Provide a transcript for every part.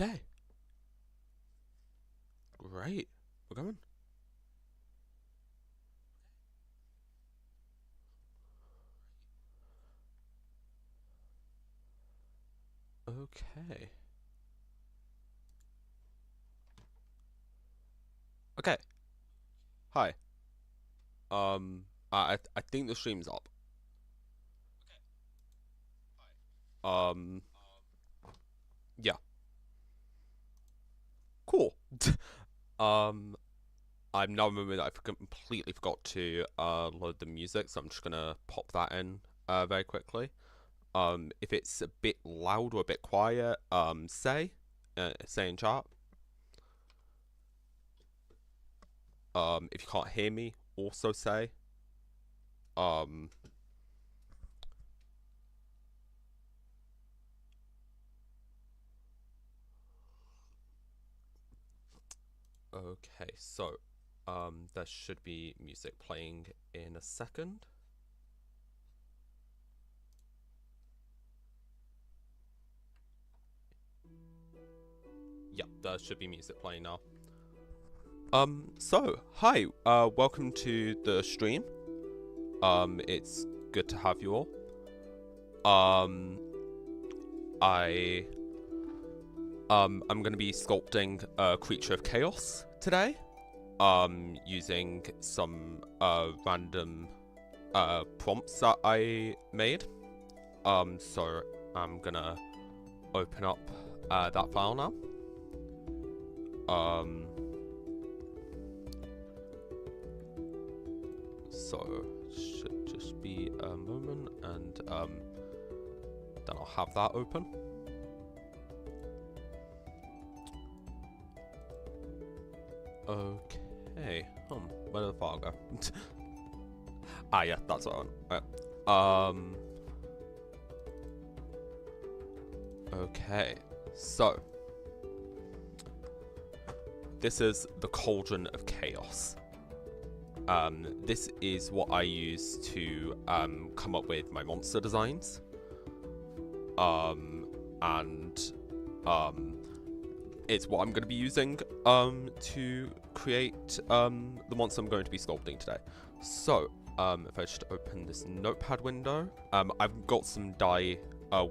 Okay. Great. We're going. Okay. Okay. Hi. I think the stream's up. Um, yeah. Cool. um, I'm now remembering that I completely forgot to load the music, so I'm just gonna pop that in very quickly. If it's a bit loud or a bit quiet, say in chat. If you can't hear me, also say. Um, okay, so there should be music playing in a second. Yeah, there should be music playing now. So hi, welcome to the stream. It's good to have you all. I I'm gonna be sculpting a creature of chaos today. Using some random prompts that I made. So I'm gonna open up that file now. So should just be a moment, and then I'll have that open. Okay. Where did the file go? Ah, yeah, that's what I want. Okay. So this is the Cauldron of Chaos. This is what I use to come up with my monster designs. It's what I'm going to be using to create the monster I'm going to be sculpting today. So, if I just open this notepad window, I've got some die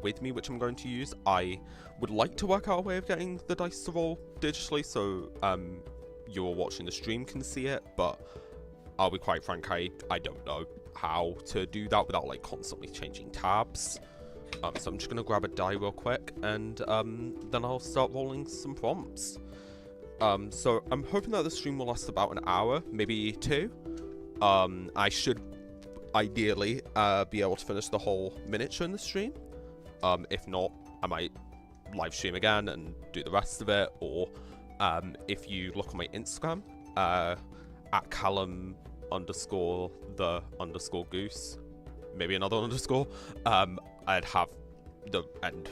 with me which I'm going to use. I would like to work out a way of getting the dice to roll digitally so you're watching the stream can see it, but I'll be quite frank, I don't know how to do that without like constantly changing tabs. So I'm just going to grab a die real quick, and then I'll start rolling some prompts. So I'm hoping that the stream will last about an hour, maybe 2. I should ideally be able to finish the whole miniature in the stream. If not, I might live stream again and do the rest of it, or if you look on my Instagram, at Callum _the_ goose, maybe another underscore, I'd have the end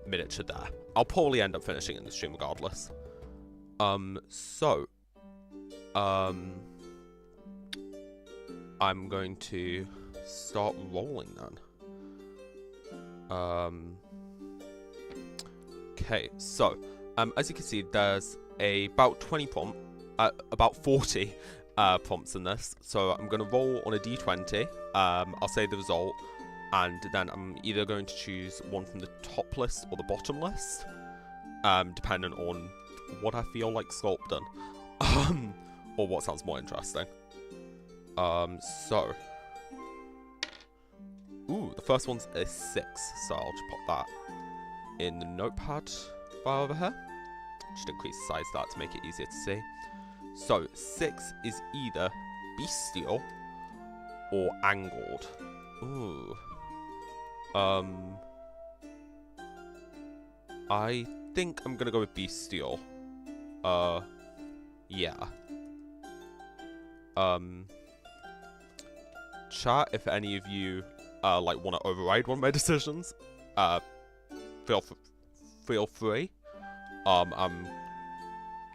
miniature there. I'll probably end up finishing in the stream regardless. I'm going to start rolling then. Okay, so as you can see, there's about 40 prompts in this. So I'm going to roll on a d20. I'll say the result, and then I'm either going to choose one from the top list or the bottom list, depending on what I feel like sculpting, or what sounds more interesting. Ooh, the first one's a 6, so I'll just pop that in the notepad file over here. Just increase the size of that to make it easier to see. So 6 is either bestial or angled. Ooh. I think I'm gonna go with bestial. Yeah. Chat, if any of you like want to override one of my decisions, feel free. I'm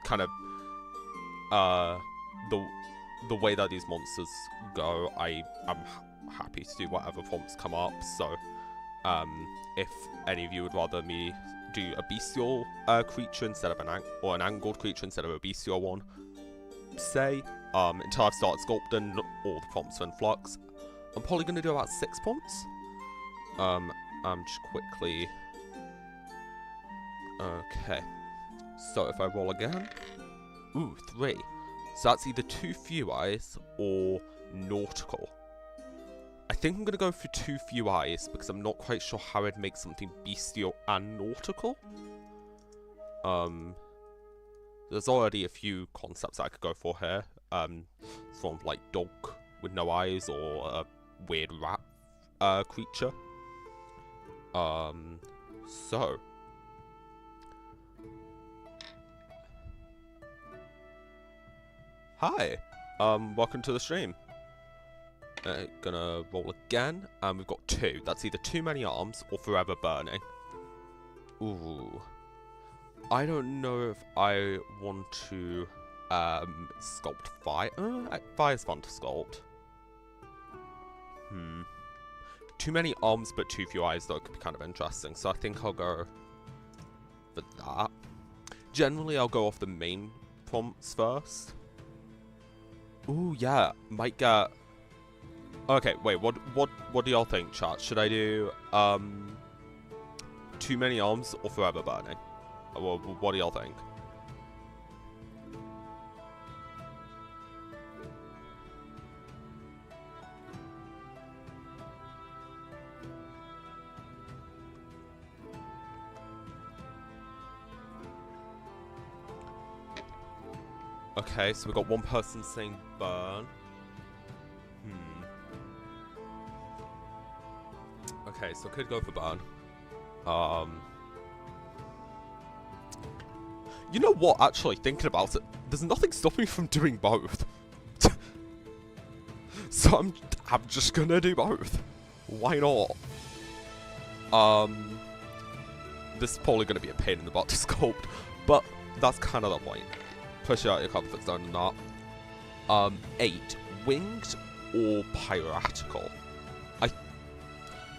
kind of the way that these monsters go, I'm happy to do whatever prompts come up. So if any of you would rather me do a bestial creature instead of an angled creature instead of a bestial one. Say, until I've started sculpting all the prompts are in flux. I'm probably going to do about 6 prompts. Just quickly. Okay. So if I roll again. Ooh, 3. So that's either 2 few eyes or nautical. I think I'm going to go for 2 few eyes because I'm not quite sure how I'd make something bestial and nautical. There's already a few concepts I could go for here. Sort of like dog with no eyes or a weird rat creature. So. Hi, welcome to the stream. Gonna roll again, and we've got 2. That's either too many arms or forever burning. Ooh. I don't know if I want to, sculpt fire. Fire's fun to sculpt. Too many arms but too few eyes, though, could be kind of interesting. So I think I'll go for that. Generally, I'll go off the main prompts first. Ooh, yeah, might get... Okay, wait, what do y'all think, chat? Should I do, too many arms or forever burning? What do y'all think? Okay, so we've got one person saying burn. Okay, so I could go for burn. You know what, actually, thinking about it, there's nothing stopping me from doing both. So I'm just gonna do both. Why not? This is probably gonna be a pain in the butt to sculpt, but that's kind of the point. Push out your comfort zone and that. 8. Winged or piratical?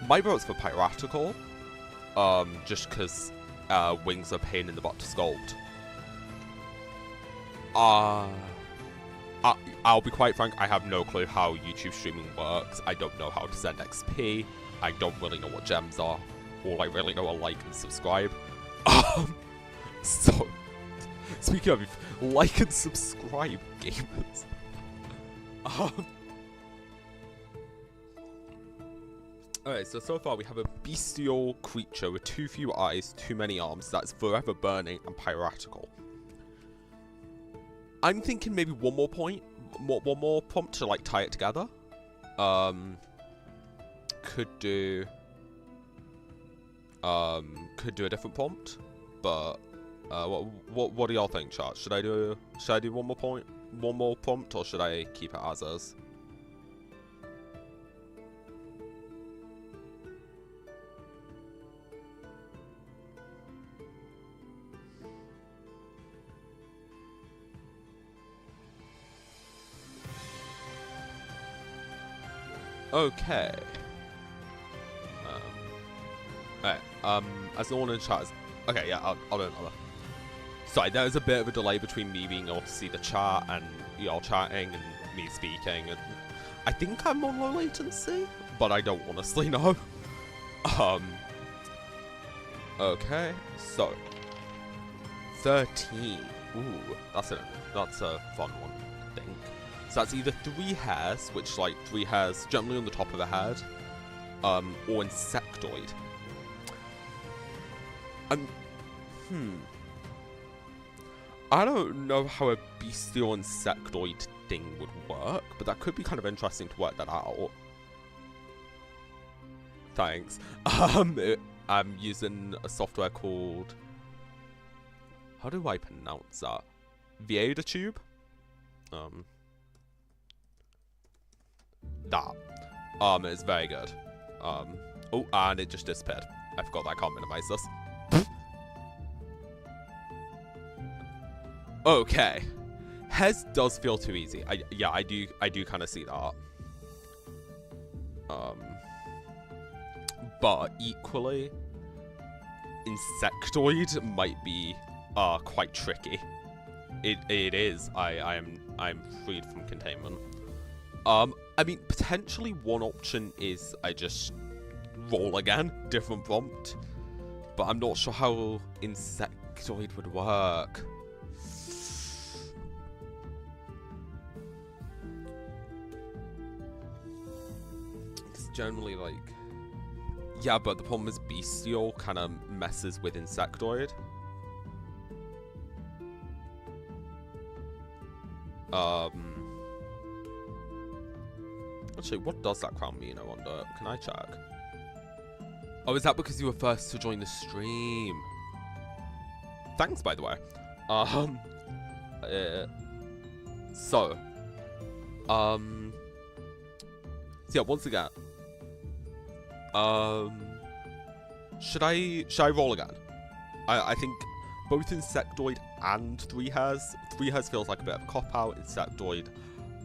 My vote's for piratical. Just because wings are a pain in the butt to sculpt. I'll be quite frank, I have no clue how YouTube streaming works. I don't know how to send XP. I don't really know what gems are. All I really know are like and subscribe. So, speaking of, like and subscribe, gamers. Alright, so far we have a bestial creature with too few eyes, too many arms, that's forever burning and piratical. I'm thinking maybe one more prompt to like tie it together. Could do a different prompt, but what do y'all think, chat? Should I do one more prompt, or should I keep it as is? Okay. Alright, as no one in chat is... Okay, yeah, I'll do another. Sorry, there's a bit of a delay between me being able to see the chat and y'all chatting and me speaking. And I think I'm on low latency, but I don't honestly know. Okay, so 13. Ooh, that's a fun one, I think. So that's either 3 hairs, which like 3 hairs generally on the top of the head, or insectoid. I don't know how a bestial insectoid thing would work, but that could be kind of interesting to work that out. Thanks. I'm using a software called... How do I pronounce that? ViadaTube? That. It's very good. Oh, and it just disappeared. I forgot that I can't minimize this. Okay. Hez does feel too easy. I do kind of see that. But equally, insectoid might be quite tricky. It is. I'm freed from containment. I mean, potentially one option is I just roll again, different prompt, but I'm not sure how insectoid would work. It's generally like, yeah, but the problem is bestial kind of messes with insectoid. Actually, what does that crown mean, I wonder? Can I check? Oh, is that because you were first to join the stream? Thanks, by the way. So yeah, once again, should I roll again? I think both insectoid and three hairs feels like a bit of a cop-out. Insectoid,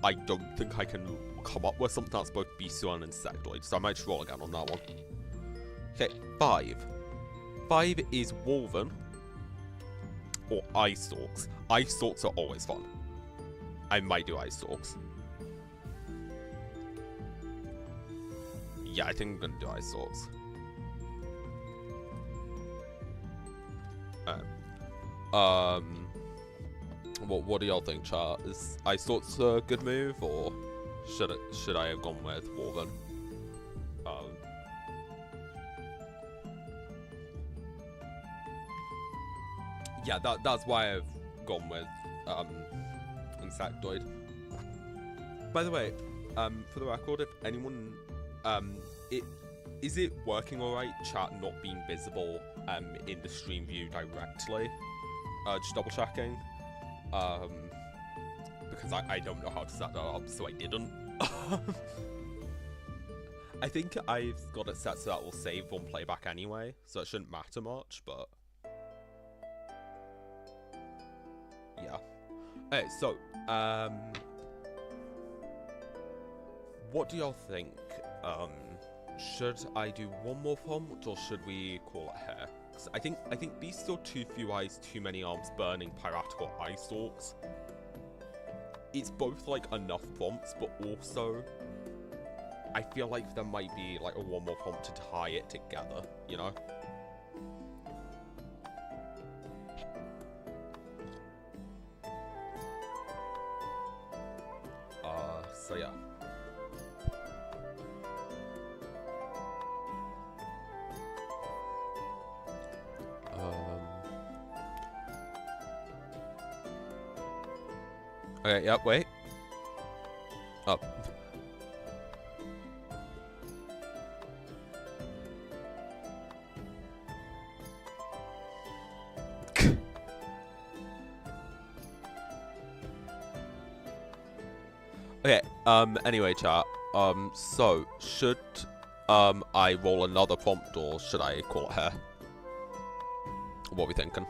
I don't think I can come up with something that's both bestial and insectoid, so I might just roll again on that one. Okay, 5. 5 is woven or eye stalks. Eye stalks are always fun. I might do eye stalks. Yeah, I think I'm gonna do eye stalks. What do y'all think, chat? Is eye stalks a good move, or should I have gone with woven? Yeah, that's why I've gone with insectoid. By the way, for the record, if anyone is it working alright, chat not being visible in the stream view directly? Just double checking. Because I don't know how to set that up, so I didn't. I think I've got it set so that will save on playback anyway, so it shouldn't matter much, but yeah. Okay, so what do y'all think? Should I do one more prompt, or should we call it hair? Because I think bestial too few eyes, too many arms, burning, piratical eye stalks. It's both like enough prompts, but also I feel like there might be like a one more prompt to tie it together, you know? So yeah. Okay, yep, wait. Up. Okay, anyway, chat. So, should, I roll another prompt, or should I call it hair? What are we thinking?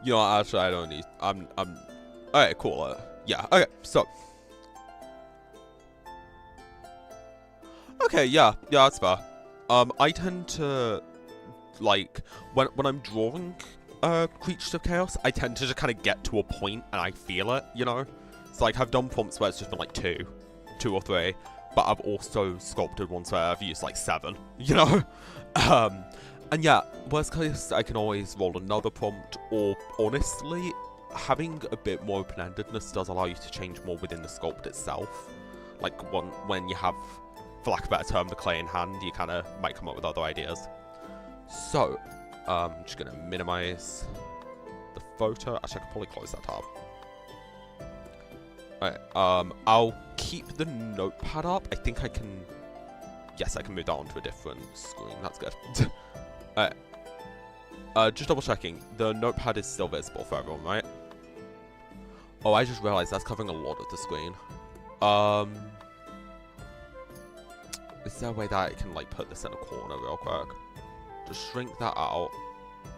You know, actually, I don't need. Okay, cool. Yeah. Okay. So. Okay. Yeah. Yeah. That's fair. I tend to like when I'm drawing creatures of chaos, I tend to just kind of get to a point and I feel it. You know. So like I've done prompts where it's just been like two or three, but I've also sculpted ones where I've used like 7. You know. And yeah, worst case, I can always roll another prompt, or honestly, having a bit more open-endedness does allow you to change more within the sculpt itself. Like, when you have, for lack of a better term, the clay in hand, you kind of might come up with other ideas. So, I'm just going to minimize the photo. Actually, I could probably close that tab. Alright, I'll keep the notepad up. I think I can... Yes, I can move that onto a different screen. That's good. Just double checking. The notepad is still visible for everyone, right? Oh, I just realized that's covering a lot of the screen. Is there a way that I can like put this in a corner real quick? Just shrink that out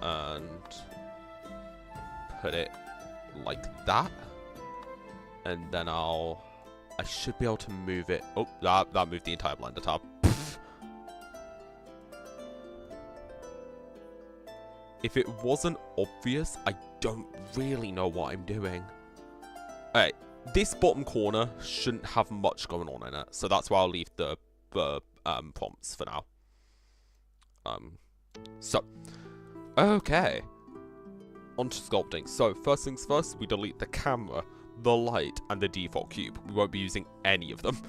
and put it like that. And then I should be able to move it. Oh, that moved the entire Blender tab. If it wasn't obvious, I don't really know what I'm doing. Alright, this bottom corner shouldn't have much going on in it, so that's why I'll leave the prompts for now. Okay. On to sculpting. So, first things first, we delete the camera, the light, and the default cube. We won't be using any of them.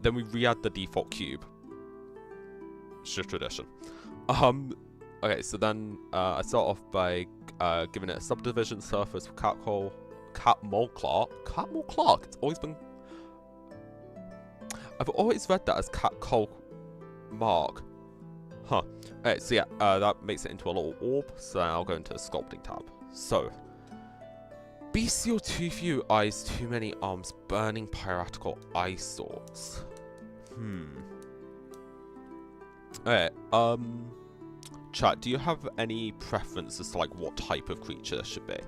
Then we re-add the default cube. It's just tradition. Okay, so then I start off by giving it a subdivision surface with Catmull Clark. It's always been. I've always read that as Catmull Mark. Huh. Alright, so yeah, that makes it into a little orb. So now I'll go into the sculpting tab. So, bestial too few eyes, too many arms, burning piratical eyesores. Alright, chat, do you have any preferences to like what type of creature this should be?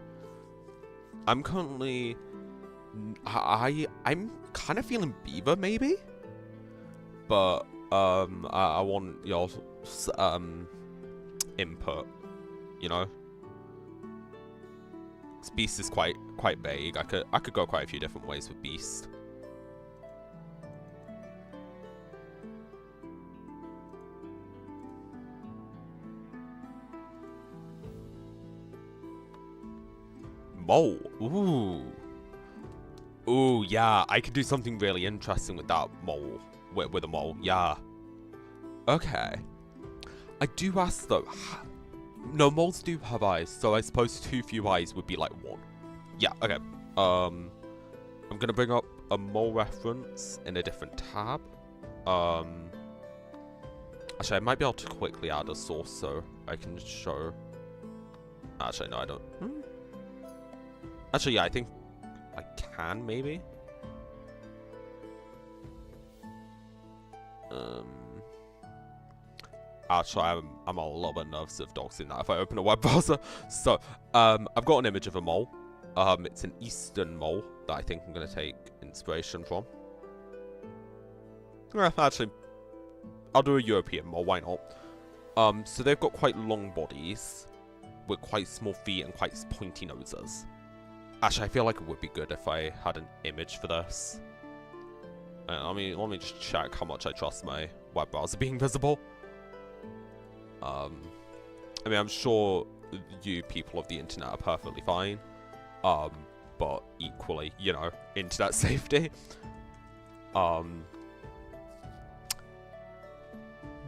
I'm currently, I'm kind of feeling beaver maybe, but I want your input, you know. This beast is quite vague. I could go quite a few different ways with beast. Mole. Ooh, yeah. I could do something really interesting with that mole. With a mole, yeah. Okay. I do ask though. No, moles do have eyes, so I suppose too few eyes would be like one. Yeah, okay. I'm gonna bring up a mole reference in a different tab. Actually, I might be able to quickly add a source so I can show. Actually, no, I don't. Actually, yeah, I think I can, maybe. Actually, I'm a little bit nervous of doxing that if I open a web browser. So, I've got an image of a mole. It's an eastern mole that I think I'm going to take inspiration from. Actually, I'll do a European mole, why not? So they've got quite long bodies with quite small feet and quite pointy noses. Actually, I feel like it would be good if I had an image for this. Let me just check how much I trust my web browser being visible. I mean, I'm sure you people of the internet are perfectly fine. But equally, you know, internet safety. You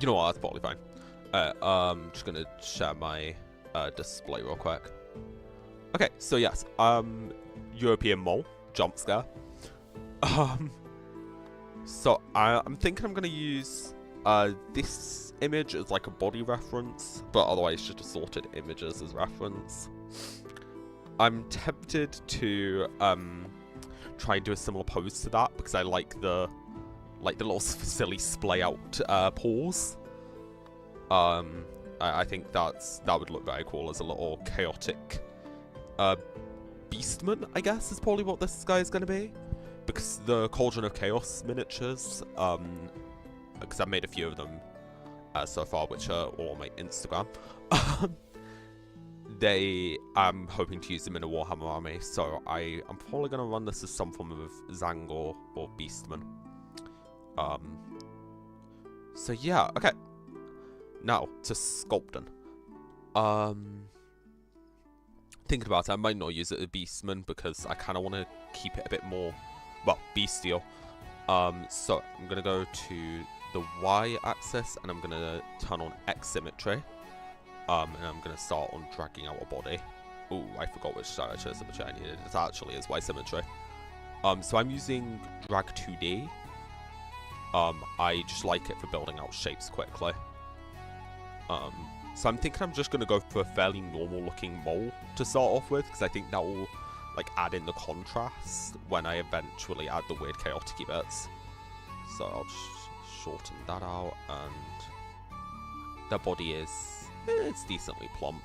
know what, that's probably fine. I'm just gonna share my display real quick. Okay, so yes, European mole, jump scare. So I'm thinking I'm gonna use this image as like a body reference, but otherwise just assorted images as reference. I'm tempted to try and do a similar pose to that because I like the little silly splay out paws. I think that would look very cool as a little chaotic beastman, I guess, is probably what this guy is going to be. Because the Cauldron of Chaos miniatures, because I've made a few of them so far, which are all on my Instagram. I'm hoping to use them in a Warhammer army, so I'm probably going to run this as some form of Zangor or Beastman. So yeah, okay. Now, to Sculpting. Thinking about it, I might not use it as Beastman because I kind of want to keep it a bit more, well, bestial. So I'm going to go to the Y axis and I'm going to turn on X symmetry. And I'm going to start on dragging out a body. Ooh, I forgot which direction symmetry I needed. It actually is Y symmetry. So I'm using drag 2D. I just like it for building out shapes quickly. So I'm thinking I'm just going to go for a fairly normal looking mole to start off with, because I think that will like add in the contrast when I eventually add the weird chaotic bits. So I'll just shorten that out, and the body is, it's decently plump.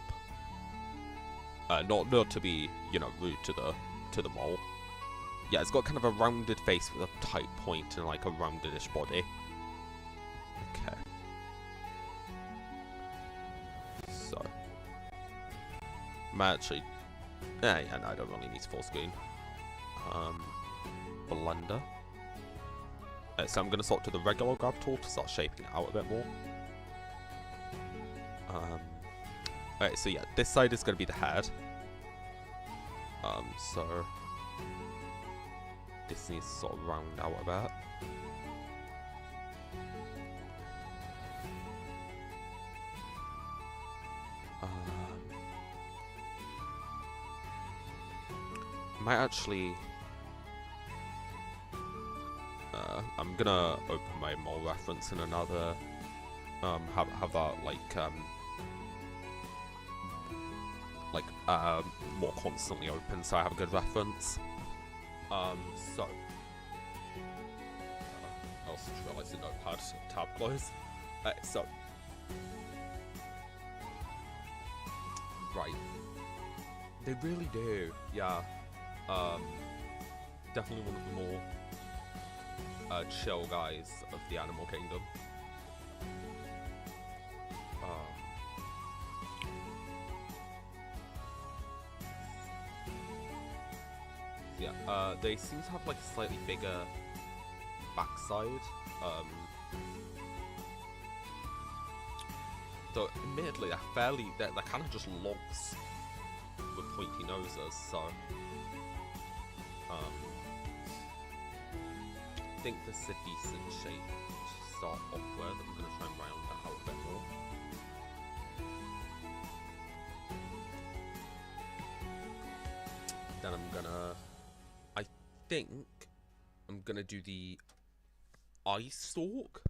Not to be, you know, rude to the mole. Yeah, it's got kind of a rounded face with a tight point and like a roundedish body. Okay. So, I'm actually, yeah, no, I don't really need full screen. Blender. So I'm gonna swap to the regular grab tool to start shaping it out a bit more. Alright, so yeah, this side is gonna be the head. So this needs to sort of round out a bit. Might actually. I'm gonna open my mole reference in another. Have that more constantly open, so I have a good reference. So. I also just realised the notepad tab closed. So. Right. They really do, yeah. Definitely one of the more chill guys of the animal kingdom. Yeah, they seem to have like a slightly bigger backside. Though admittedly they're kind of just logs with pointy noses, so I think this is a decent shape to start off with. I'm going to try and round that out a bit more. Then I'm gonna do the eye stalk.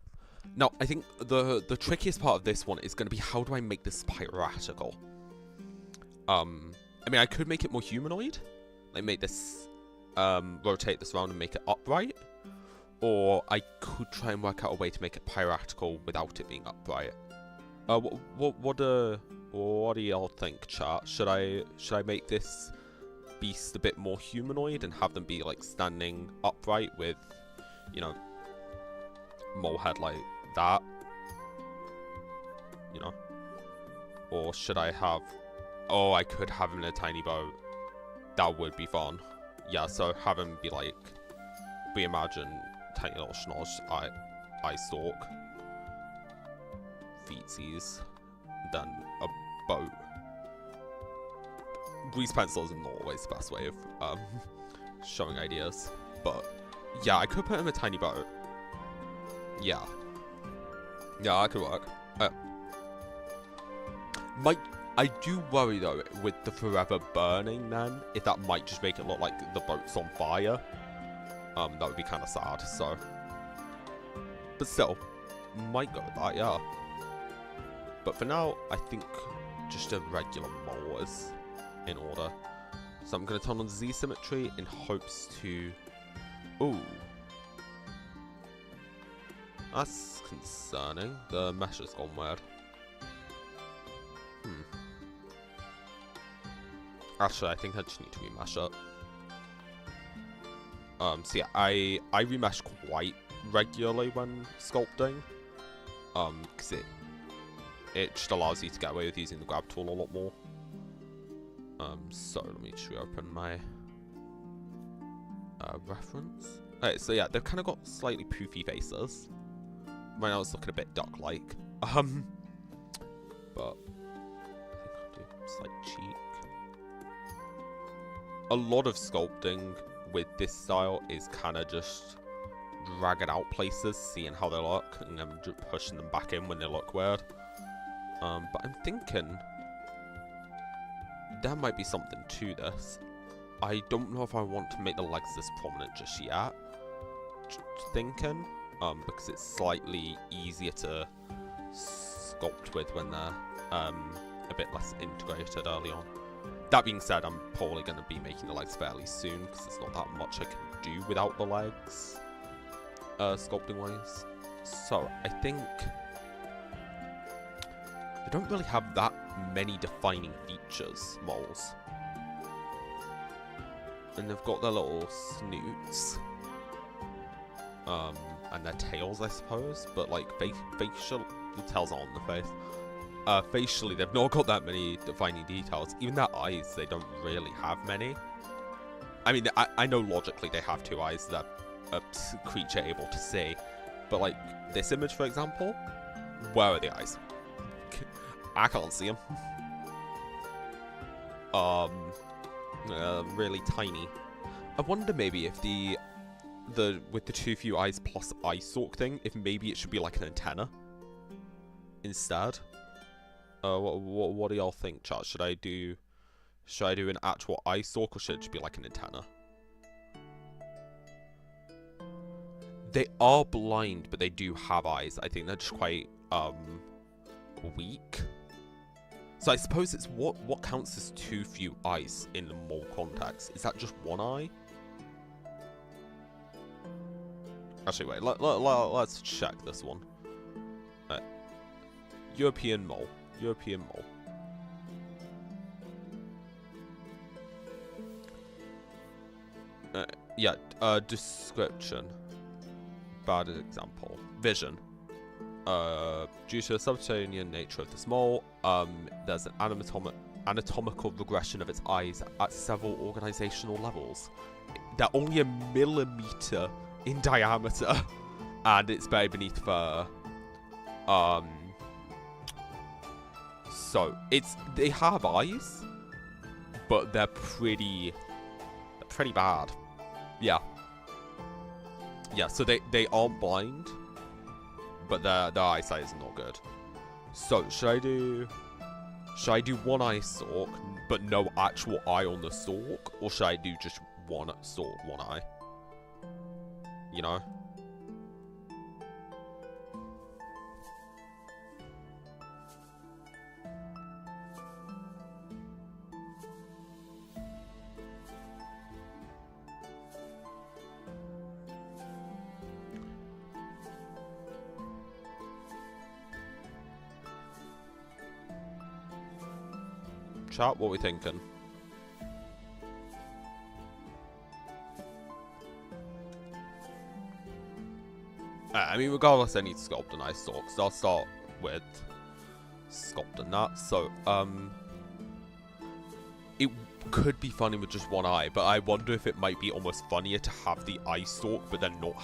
Now, I think the trickiest part of this one is going to be how do I make this piratical? I mean, I could make it more humanoid, like make this, rotate this around and make it upright, or I could try and work out a way to make it piratical without it being upright. What do y'all think, chat? Should I make this beast a bit more humanoid and have them be like standing upright with, you know, mole head like that, you know? Or should I have... Oh, I could have him in a tiny boat. That would be fun. Yeah, so have him be like... Reimagine tiny little schnoz eye stalk. Feetsies. Then a boat. Grease pencils are not always the best way of showing ideas. But yeah, I could put him in a tiny boat. Yeah. Yeah, that could work. I do worry though, with the forever burning then, if that might just make it look like the boat's on fire. That would be kind of sad, so. But still, might go with that, yeah. But for now, I think just a regular mole is in order. So I'm going to turn on Z symmetry in hopes to... Ooh. That's concerning. The mesh has gone weird. Actually, I think I just need to remesh it. So yeah, I remesh quite regularly when sculpting. Because it just allows you to get away with using the grab tool a lot more. So let me just reopen my reference. Okay, so yeah, they've kind of got slightly poofy faces. Right now it's looking a bit duck-like. But I think I'll do slight cheek. A lot of sculpting with this style is kind of just dragging out places, seeing how they look, and then pushing them back in when they look weird. But I'm thinking there might be something to this. I don't know if I want to make the legs this prominent just yet. Just thinking, because it's slightly easier to sculpt with when they're a bit less integrated early on. That being said, I'm probably going to be making the legs fairly soon, because there's not that much I can do without the legs, sculpting wise. So I think they don't really have that many defining features, moles. And they've got their little snoots. And their tails, I suppose. But, like, facial... The tails are on the face. Facially, they've not got that many defining details. Even their eyes, they don't really have many. I mean, I know logically they have 2 eyes that a creature able to see. But, like, this image, for example, where are the eyes? I can't see them. Really tiny. I wonder maybe if with the too few eyes plus eye stalk thing, if maybe it should be like an antenna instead. What do y'all think, chat? Should I do an actual eye stalk, or should it just be like an antenna? They are blind, but they do have eyes. I think they're just quite weak. So I suppose it's what counts as too few eyes in the mole context? Is that just 1 eye? Actually, wait. Let's check this one. European mole. European mole. Yeah. Description. Bad example. Vision. Due to the subterranean nature of this mole, there's an anatomical regression of its eyes at several organizational levels. They're only a millimeter in diameter, and it's buried beneath fur. So they have eyes, but they're pretty bad. Yeah. Yeah. So they aren't blind, but their eyesight is not good. So should I do 1 eye stalk, but no actual eye on the stalk, or should I do just 1 stalk, 1 eye? You know? Chat, what are we thinking? I mean, regardless, I need to sculpt an eye stalk, so I'll start with sculpting that. So, it could be funny with just 1 eye, but I wonder if it might be almost funnier to have the eye stalk, but then not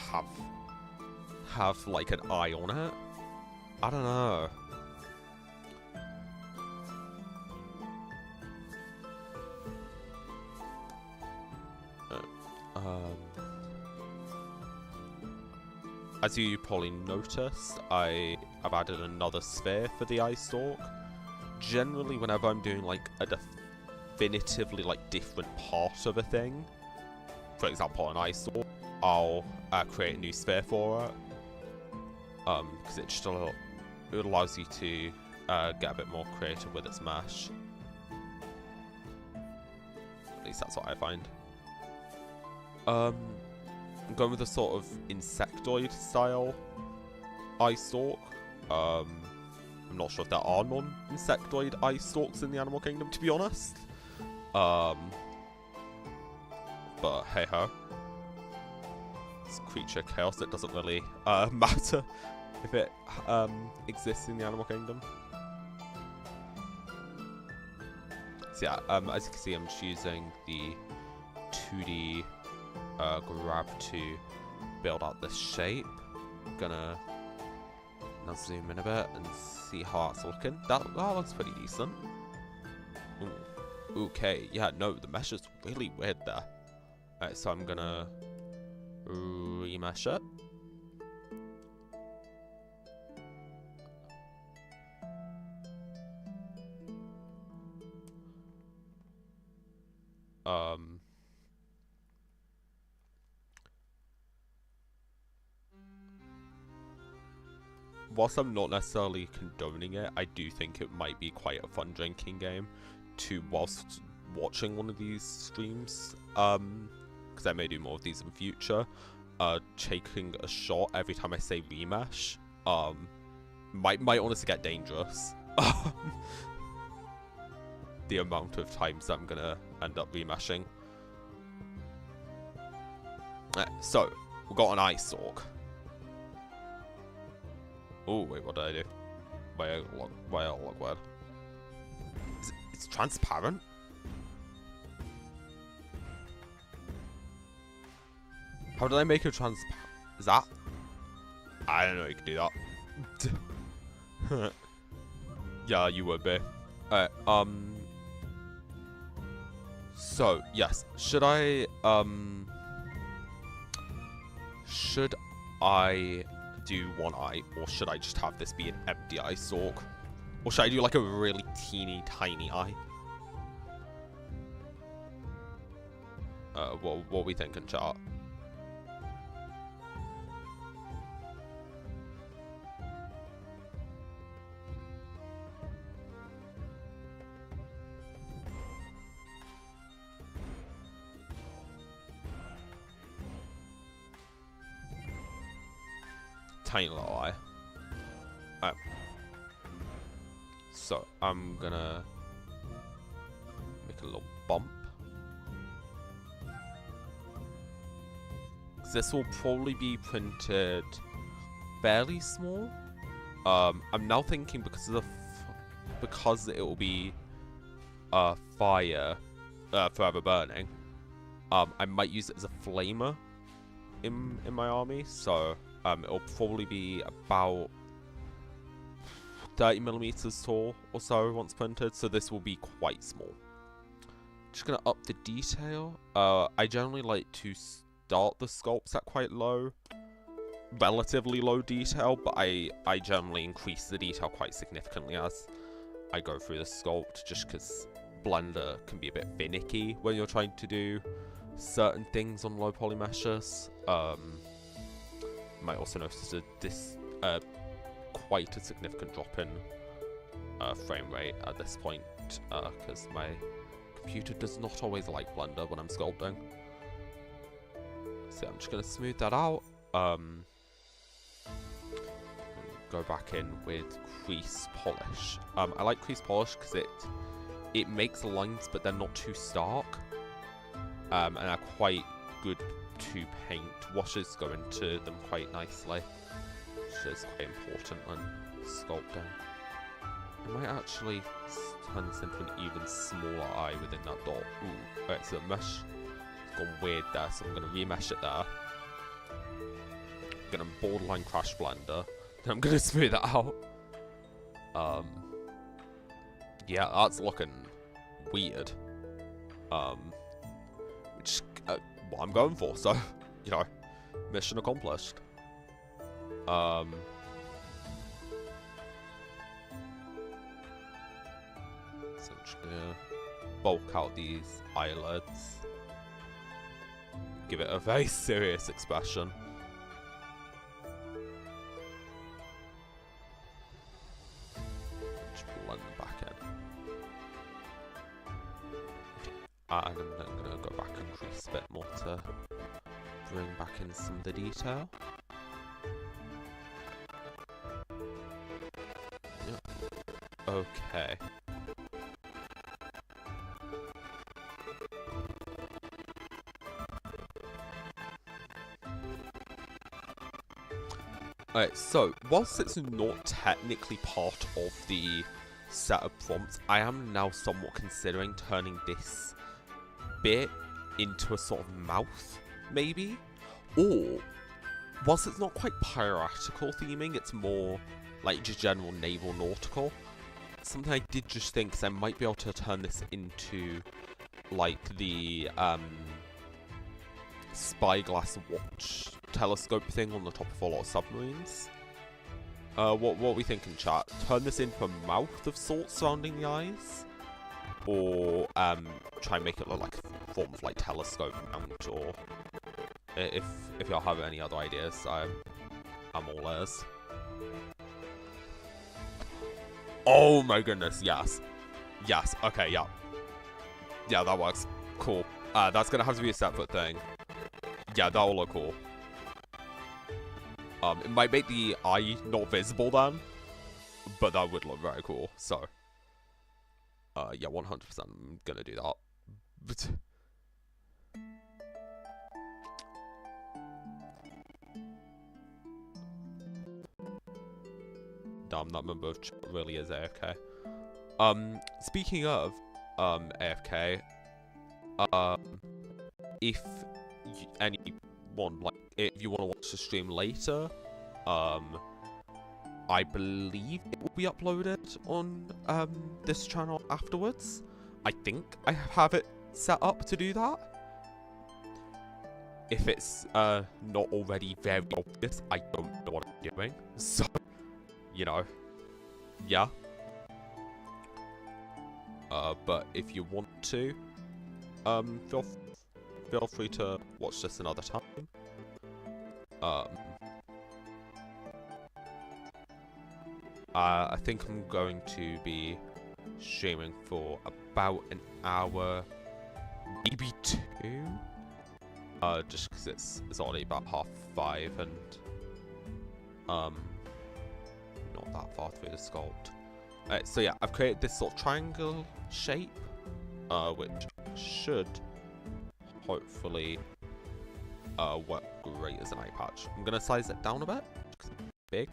have like an eye on it. I don't know. As you probably noticed, I've added another sphere for the eye stalk. Generally, whenever I'm doing like a definitively like different part of a thing, for example an eye stalk, I'll create a new sphere for it. Because it just it allows you to get a bit more creative with its mesh. At least that's what I find. I'm going with a sort of insectoid style eye stalk. I'm not sure if there are non-insectoid eye stalks in the animal kingdom, to be honest. But hey ho. It's creature chaos. It doesn't really matter if it exists in the animal kingdom. So yeah, as you can see, I'm just using the 2D grab to build out this shape. I'm gonna now zoom in a bit and see how that's looking. That looks pretty decent. Ooh. Okay, yeah, no, the mesh is really weird there. Alright, so I'm gonna remesh it. Whilst I'm not necessarily condoning it, I do think it might be quite a fun drinking game to whilst watching one of these streams, because I may do more of these in future. Taking a shot every time I say remesh might honestly get dangerous. The amount of times I'm gonna end up remeshing. So, we've got an ice stalk. Oh, wait, what did I do? Wait, look weird. It's transparent? How did I make it transparent? Is that? I don't know, you can do that. Yeah, you would be. Alright, so, yes. Should I do one eye, or should I just have this be an empty eye stalk? Or should I do like a really teeny tiny eye? What are we thinking, chat? Tiny little eye. Alright. So, I'm gonna make a little bump. This will probably be printed fairly small. I'm now thinking because of because it will be fire forever burning. I might use it as a flamer in my army. So it'll probably be about 30mm tall or so once printed. So this will be quite small. Just gonna up the detail. I generally like to start the sculpts at quite low, relatively low detail, but I generally increase the detail quite significantly as I go through the sculpt, just because Blender can be a bit finicky when you're trying to do certain things on low poly meshes. You might also notice this quite a significant drop in frame rate at this point, because my computer does not always like Blender when I'm sculpting. So I'm just going to smooth that out. Go back in with crease polish. I like crease polish because it makes lines, but they're not too stark, and are quite good to paint. Washes go into them quite nicely, which is quite important when sculpting. I might actually turn this into an even smaller eye within that dot. Ooh, alright, so the mesh has gone weird there, so I'm going to remesh it there. I'm going to borderline crash Blender. Then I'm going to smooth it out. Yeah, that's looking weird. Which is what I'm going for, so, you know, mission accomplished. So I'm just going to bulk out these eyelids. Give it a very serious expression. And I'm then going to go back and crease a bit more to bring back in some of the detail. Yep. Okay. Alright, so whilst it's not technically part of the set of prompts, I am now somewhat considering turning this bit into a sort of mouth, maybe? Or, whilst it's not quite piratical theming, it's more like just general naval nautical. Something I did just think is I might be able to turn this into like the spyglass watch telescope thing on the top of a lot of submarines. What are we thinking, chat? Turn this into a mouth of sorts surrounding the eyes? Or try and make it look like a form of like telescope mount, or if y'all have any other ideas, I'm all ears. Oh my goodness, yes. Yes, okay, yeah. Yeah, that works. Cool. That's gonna have to be a separate thing. Yeah, that will look cool. It might make the eye not visible then, but that would look very cool, so. Yeah, 100% I'm gonna do that. But Damn, that member of chat really is AFK. Speaking of AFK, if anyone, like, if you want to watch the stream later, I believe it will be uploaded on this channel afterwards. I think I have it set up to do that. If it's not already very obvious, I don't know what I'm doing. So, you know, yeah. But if you want to, feel free to watch this another time. I think I'm going to be streaming for about an hour, maybe 2. Just because it's already about 5:30 and not that far through the sculpt. So yeah, I've created this sort of triangle shape, which should hopefully work great as an eye patch. I'm gonna size it down a bit because it's big,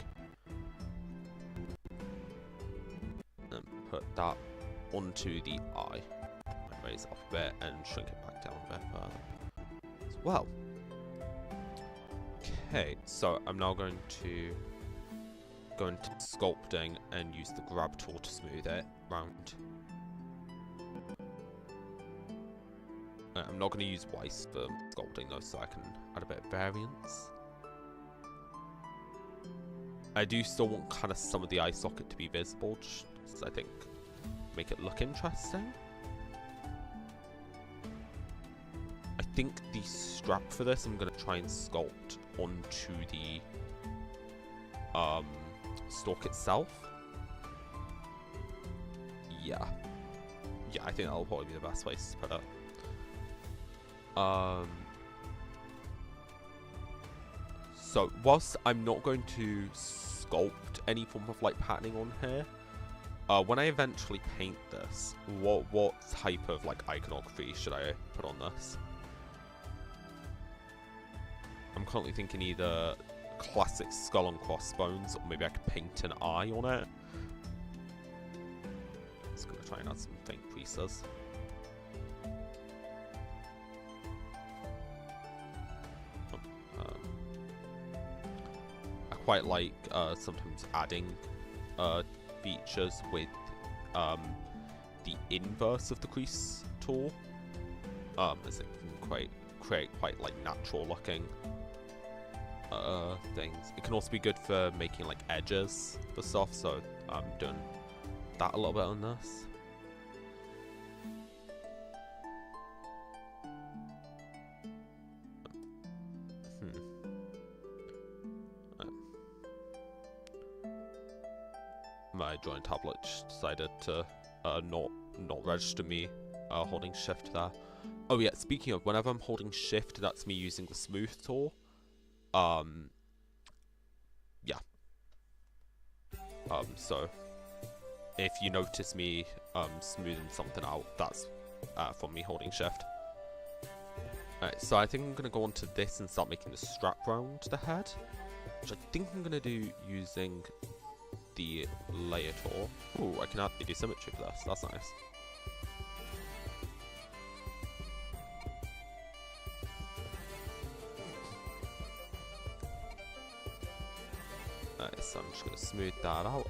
and put that onto the eye. Raise it up a bit and shrink it back down a bit further as well. Okay, so I'm now going to go into sculpting and use the grab tool to smooth it round. I'm not going to use Weiss for sculpting though, so I can add a bit of variance. I do still want kind of some of the eye socket to be visible, just because I think make it look interesting. I think the strap for this I'm going to try and sculpt onto the stalk itself. Yeah, I think that'll probably be the best place to put it. So whilst I'm not going to sculpt any form of like patterning on here, when I eventually paint this, what type of like iconography should I put on this? I'm currently thinking either classic skull and crossbones, or maybe I could paint an eye on it. Just gonna try and add some faint creases. I quite like sometimes adding features with the inverse of the crease tool, as it can create quite like natural looking things. It can also be good for making like edges for stuff, so I'm doing that a little bit on this. My drawing tablet decided to not register me holding shift there. Oh yeah, speaking of, whenever I'm holding shift, that's me using the smooth tool. Yeah. So if you notice me smoothing something out, that's from me holding shift. Alright, so I think I'm gonna go onto this and start making the strap round the head, which I think I'm gonna do using the layer tool. Ooh, I can actually do symmetry for this. That's nice. Alright, so I'm just gonna smooth that out.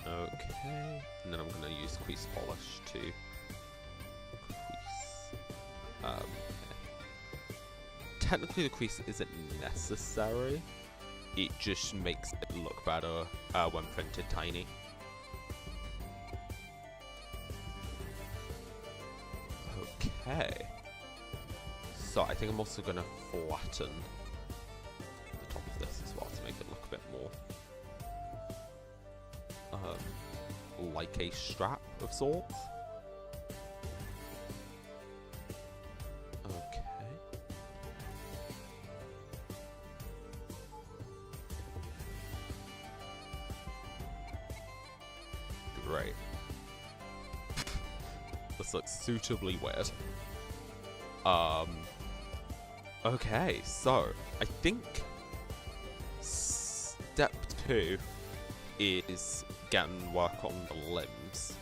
Okay, and then I'm gonna use crease polish to crease. Technically the crease isn't necessary, it just makes it look better when printed tiny. Okay, so I think I'm also going to flatten the top of this as well to make it look a bit more like a strap of sorts. Great. This looks suitably weird. Okay, so I think step 2 is getting work on the limbs.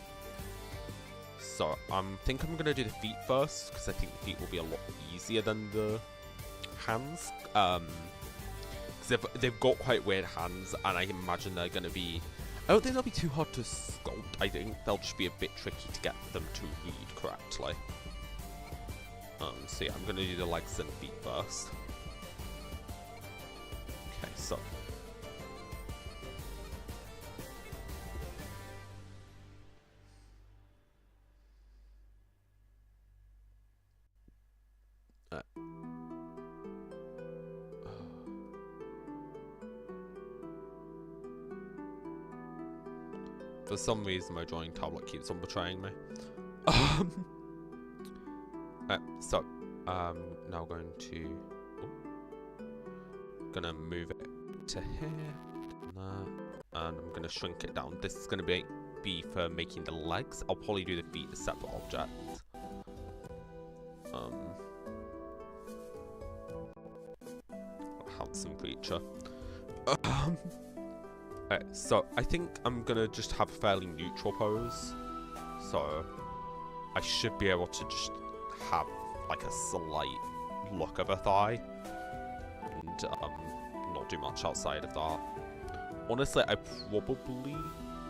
So I think I'm gonna do the feet first because I think the feet will be a lot easier than the hands. Because they've got quite weird hands, and I imagine they're gonna be. I don't think they'll be too hard to sculpt. I think they'll just be a bit tricky to get them to read correctly. So yeah, I'm gonna do the legs and feet first. Okay, so. For some reason, my drawing tablet keeps on betraying me. So, now going to gonna move it to here, and I'm gonna shrink it down. This is gonna be for making the legs. I'll probably do the feet as separate objects. Handsome creature. So I think I'm gonna just have a fairly neutral pose. So I should be able to just have like a slight look of a thigh, and not do much outside of that. Honestly, I probably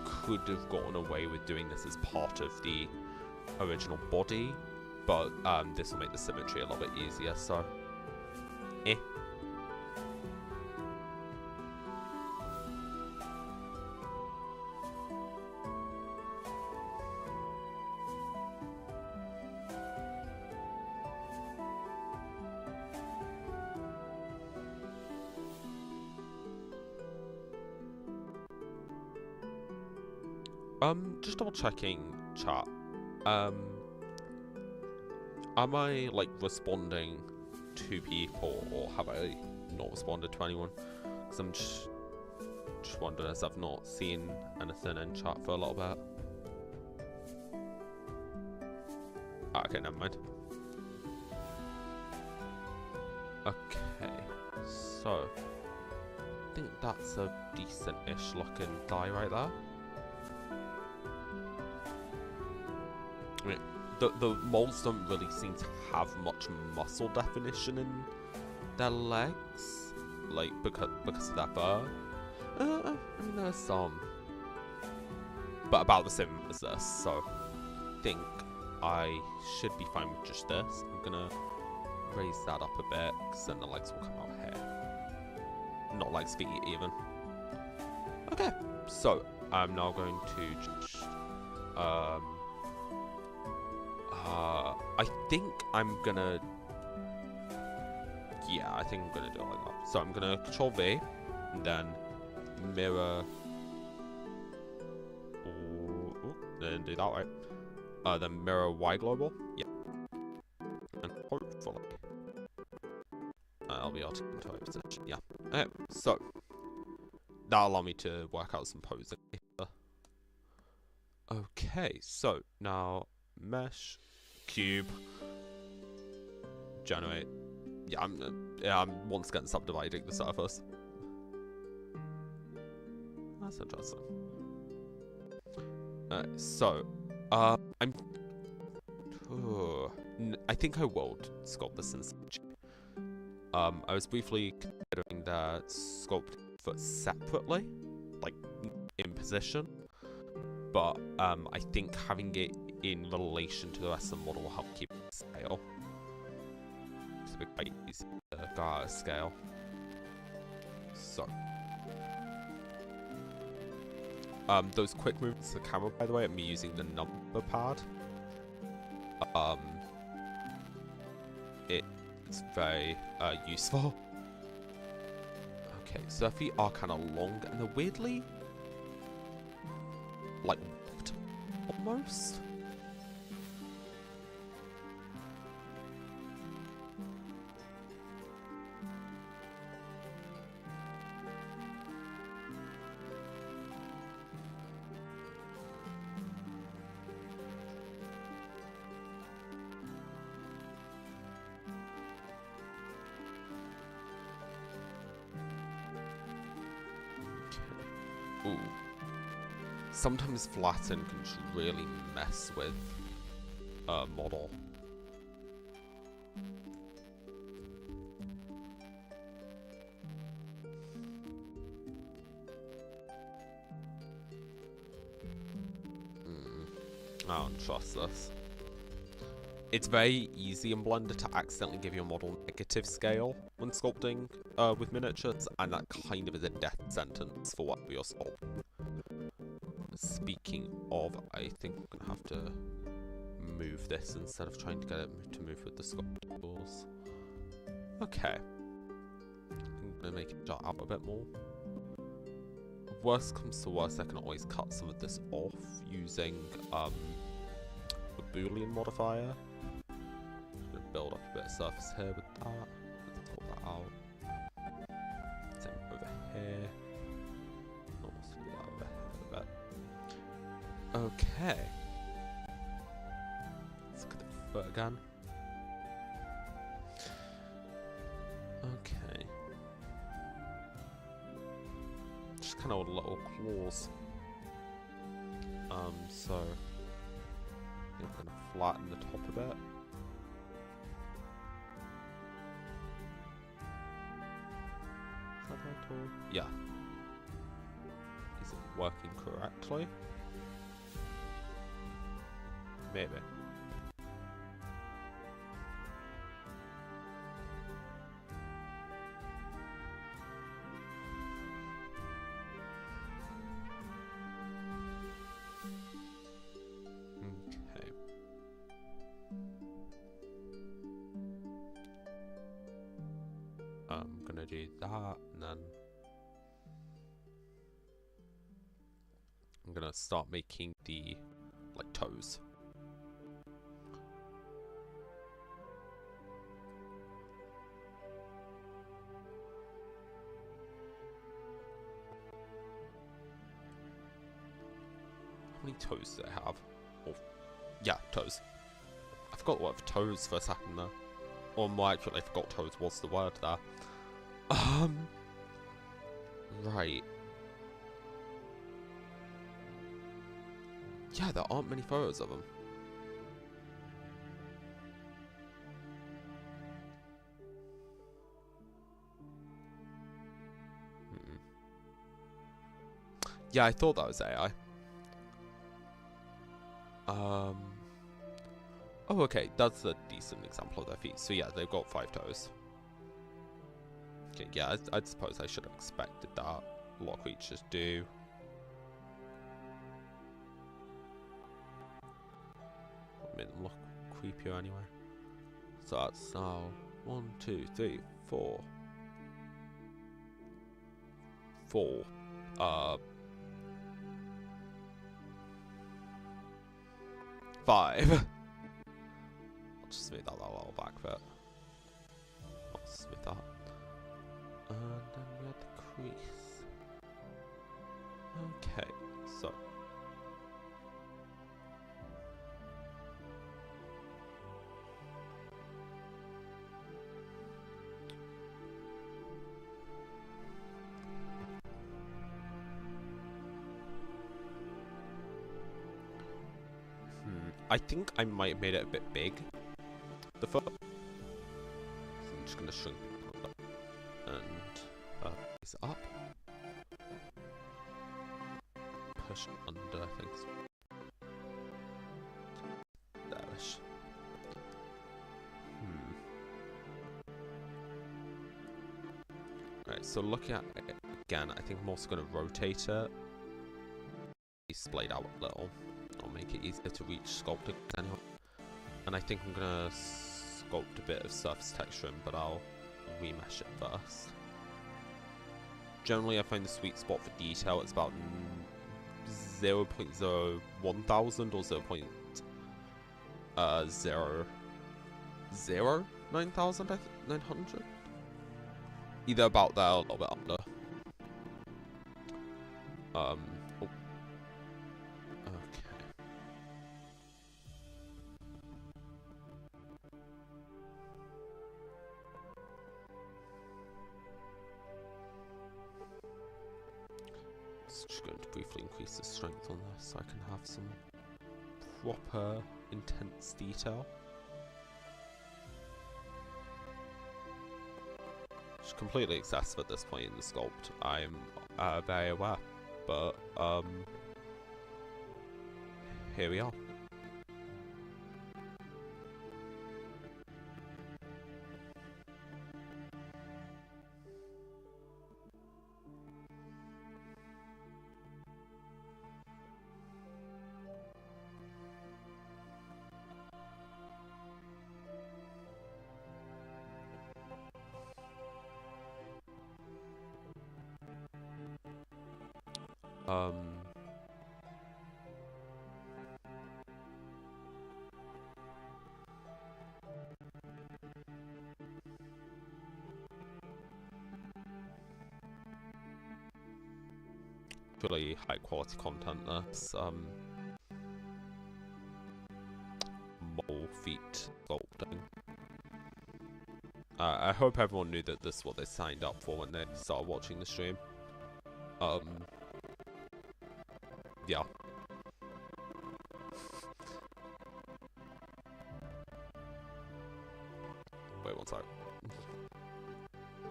could have gotten away with doing this as part of the original body, but this will make the symmetry a little bit easier. So, just double checking chat. Am I like responding to people, or have I not responded to anyone? Because I'm just wondering, as I've not seen anything in chat for a little bit. Okay, never mind. Okay, so I think that's a decent-ish looking thigh right there. I mean, the molds don't really seem to have much muscle definition in their legs, like because of their fur. I mean, there's some, but about the same as this. So I think I should be fine with just this. I'm gonna raise that up a bit, because then the legs will come out here. Not legs, feet even. Okay, so I'm now going to just I think I'm gonna. Yeah, I think I'm gonna do it like that. So I'm gonna Control V, and then mirror. Ooh, didn't do that right. Then mirror Y global. Yeah, and hopefully I'll be able to get into a position. Yeah. Okay, so that'll allow me to work out some posing. Okay, so now mesh. Cube, generate. Yeah, I'm once again subdividing the surface. That's interesting. So, I think I will sculpt this in such. I was briefly considering the sculpt foot separately, like in position, but I think having it in relation to the rest of the model will help keep it scale. It's a bit quite easy to go out of scale. So, those quick movements to the camera, by the way, are me using the number pad. It's very useful. Okay, so their feet are kind of long, and they're weirdly like whipped, almost. Ooh. Sometimes flatten can just really mess with a model. I don't trust this. It's very easy in Blender to accidentally give your model negative scale when sculpting with miniatures, and that kind of is a death sentence for what you're sculpting. Speaking of, I think I'm gonna have to move this instead of trying to get it to move with the sculpt tools. Okay. I'm gonna make it jut out a bit more. Worst comes to worst, I can always cut some of this off using a Boolean modifier. I'm gonna build up a bit of surface here with that. Let's pull that out. Same over here. Almost do that over here a bit. Okay. Let's look at the foot again. Okay. Just kind of little claws. So I'm gonna flatten the top a bit. Is that right or? Yeah. Is it working correctly? Maybe. Okay. I'm gonna do that, and then I'm gonna start making the like toes. How many toes do I have? Oh, yeah, toes. I forgot the word for toes for a second there. Or more accurately, I forgot toes was the word there. Right. Yeah, there aren't many photos of them. Yeah, I thought that was AI. Oh, okay, that's a decent example of their feet. So yeah, they've got 5 toes. Okay, yeah, I'd suppose I should have expected that. A lot of creatures do. I mean, look creepier anyway. So that's now 1, 2, 3, 4. 4. 5. I'll just smooth out that little back bit. I'll smooth that. And then we have the crease. Okay, so. I think I might have made it a bit big. The foot. So I'm just going to shrink it up and raise it up. Push under, I think. There-ish. Right, so looking at it again, I think I'm also going to rotate it. It's splayed out a little. I'll make it easier to reach sculpting anyway. And I think I'm gonna sculpt a bit of surface texture in, but I'll remesh it first. Generally, I find the sweet spot for detail it's about 0.01 thousand or 0.009 thousand, 900. Either about there or a little bit under. Oh. hopefully increase the strength on this so I can have some proper intense detail. It's completely excessive at this point in the sculpt, I'm very aware, but here we are. Really high quality content this mole feet sculpting. I hope everyone knew that this is what they signed up for when they started watching the stream. Yeah. Wait one sec.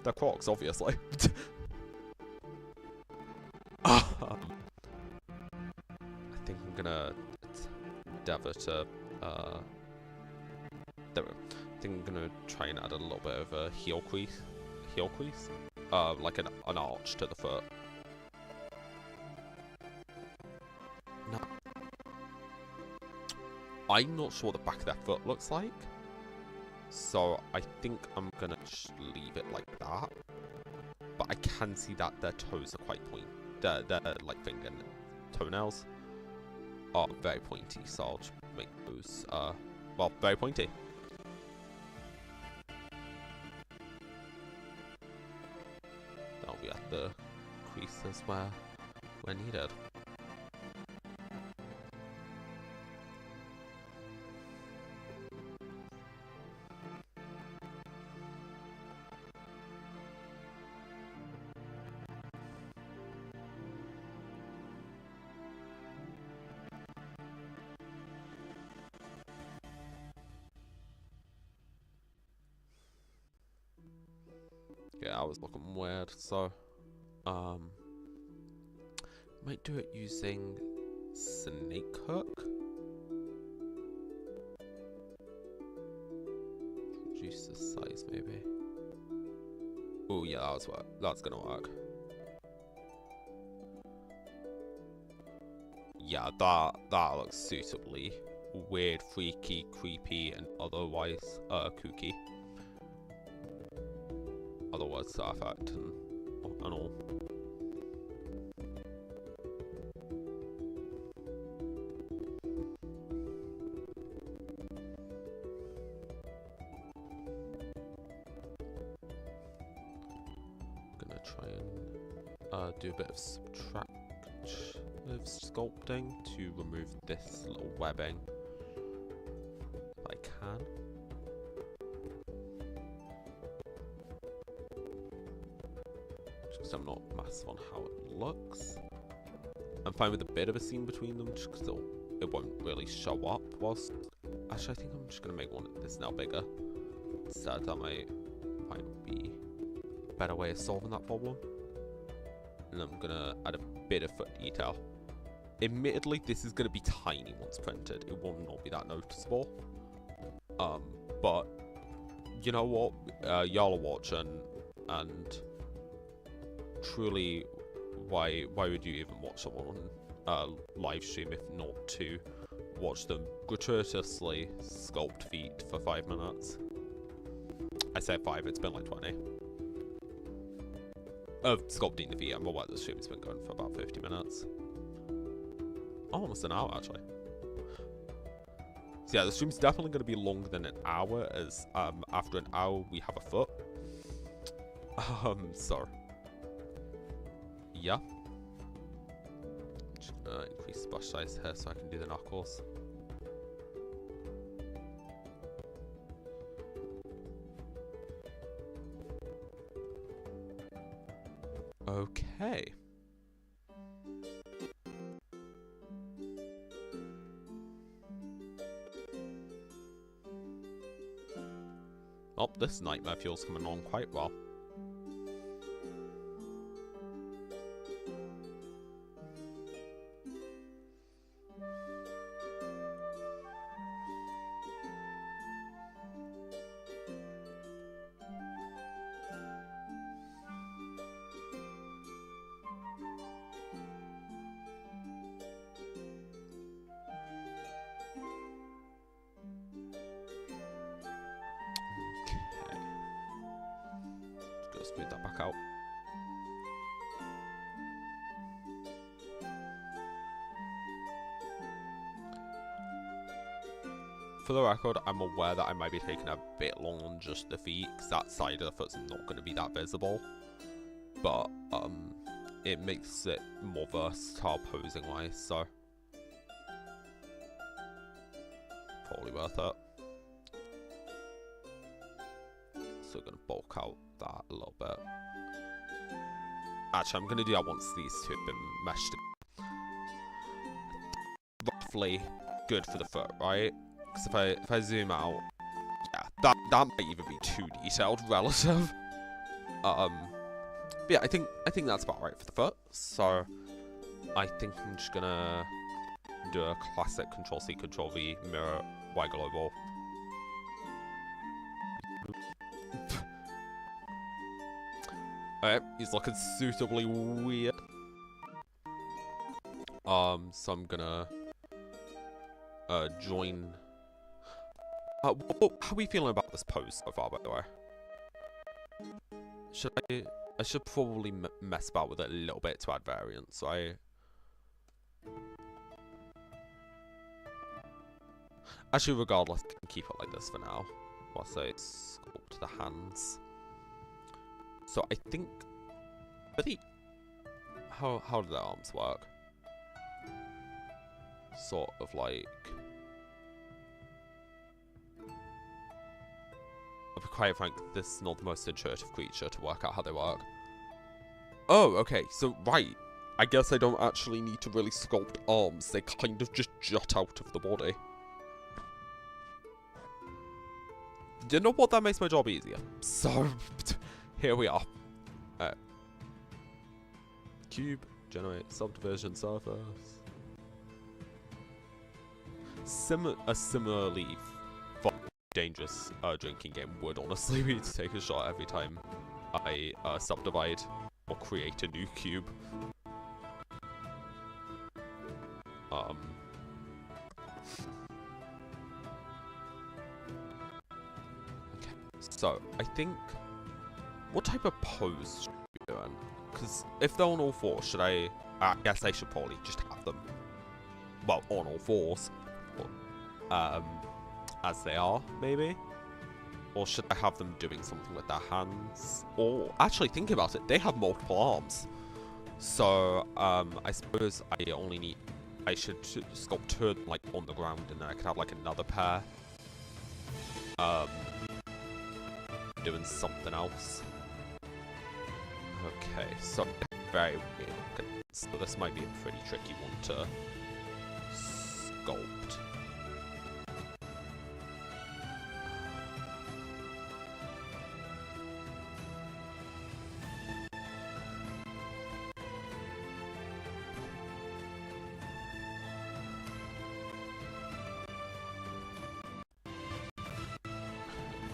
They're Crocs, obviously. I think I'm gonna endeavour to there we go. I think I'm gonna try and add a little bit of a heel crease, like an arch to the foot. No, I'm not sure what the back of their foot looks like, so I think I'm gonna just leave it like that. But I can see that their toes are quite pointy. Their like finger and toenails are very pointy, so I'll just make those well, very pointy. That'll be at the creases where needed. Yeah, I was looking weird, so might do it using snake hook. Reduce the size maybe. Oh yeah, that's gonna work. Yeah, that looks suitably weird, freaky, creepy, and otherwise kooky. Otherwise effect and all. I'm gonna try and do a bit of subtractive sculpting to remove this little webbing if I can. I'm not massive on how it looks. I'm fine with a bit of a seam between them, just because it won't really show up. Whilst actually, I think I'm just gonna make one that's now bigger. Instead, that might be a better way of solving that problem. And I'm gonna add a bit of foot detail. Admittedly, this is gonna be tiny once printed. It will not be that noticeable. But you know what? Y'all are watching, and truly, why would you even watch someone on live stream if not to watch them gratuitously sculpt feet for 5 minutes? I say 5, it's been like 20. Of sculpting the feet. I'm aware the stream's been going for about 50 minutes. Oh, almost an hour actually. So yeah, the stream's definitely going to be longer than an hour, as after an hour we have a foot. So yeah. Just gonna increase splash size here so I can do the knuckles. Okay. Oh, this nightmare fuel's coming along quite well. Smooth that back out. For the record, I'm aware that I might be taking a bit long on just the feet, because that side of the foot's not going to be that visible. But, it makes it more versatile posing-wise, so probably worth it. So going to bulk out that a little bit. Actually, I'm going to do that once these two have been meshed together. Roughly good for the foot, right? Because if I zoom out, yeah, that might even be too detailed relative. But yeah, I think that's about right for the foot. So I think I'm just gonna do a classic Control-C, Control-V, mirror, Y global. Alright, he's looking suitably weird. So I'm gonna join. How are we feeling about this pose so far, by the way? I should probably mess about with it a little bit to add variance, right? Actually, regardless, I can keep it like this for now. Whilst I sculpt the hands. So I think, how do their arms work? Sort of like, I'll be quite frank, this is not the most intuitive creature to work out how they work. Oh, okay, so right, I guess I don't actually need to really sculpt arms, they kind of just jut out of the body. You know what, that makes my job easier. So, here we are. Cube, generate subdivision surface. A similarly dangerous drinking game would honestly be to take a shot every time I subdivide or create a new cube. Okay, so I think, what type of pose should we be doing? Because if they're on all fours, should I guess I should probably just have them, well, on all fours, as they are, maybe? Or should I have them doing something with their hands? Or, actually, thinking about it, they have multiple arms. So, I suppose I should sculpt two of them, like, on the ground, and then I could have, like, another pair, doing something else. Okay, so very weird. So this might be a pretty tricky one to sculpt.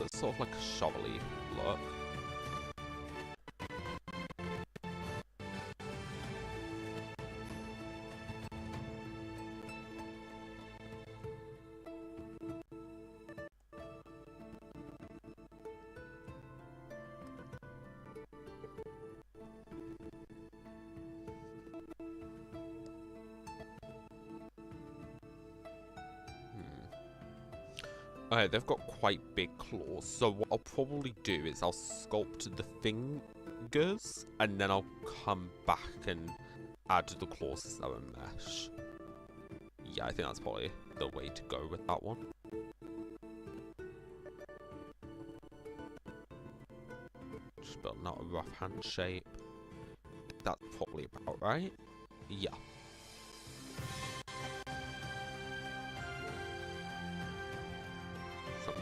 It's sort of like a shovelly look. Alright, they've got quite big claws, so what I'll probably do is I'll sculpt the fingers, and then I'll come back and add the claws as they're in mesh. Yeah, I think that's probably the way to go with that one. Just building out a rough hand shape. That's probably about right. Yeah.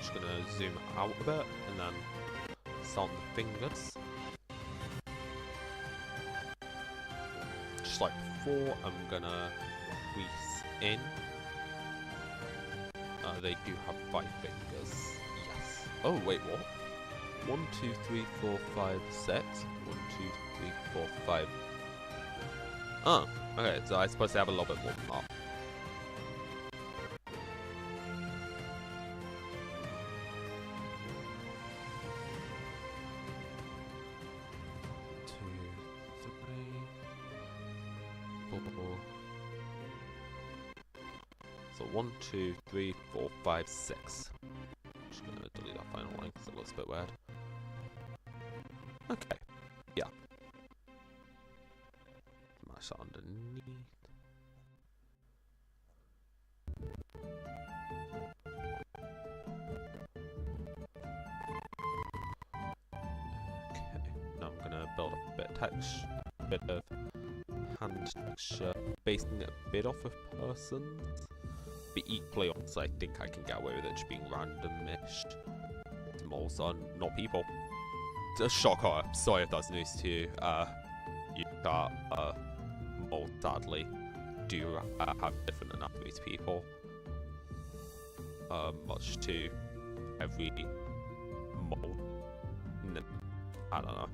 just gonna zoom out a bit and then start on the fingers. Just like before, I'm gonna crease in. They do have 5 fingers. Yes. Oh, wait, what? 1, 2, 3, 4, 5, 6. 1, 2, 3, 4, 5. Oh, okay, so I suppose they have a little bit more than that. So 1, 2, 3, 4, 5, 6. Just gonna delete that final line because it looks a bit weird. Okay, yeah. Match that underneath. Okay, now I'm gonna build up a bit of texture, a bit of hand texture, basing it a bit off of persons. But equally, honestly, I think I can get away with it just being randomish. Moles are not people. It's a shocker. Sorry if that's news to you. Moles sadly do have different anatomy to people. Much to every mole. I don't know.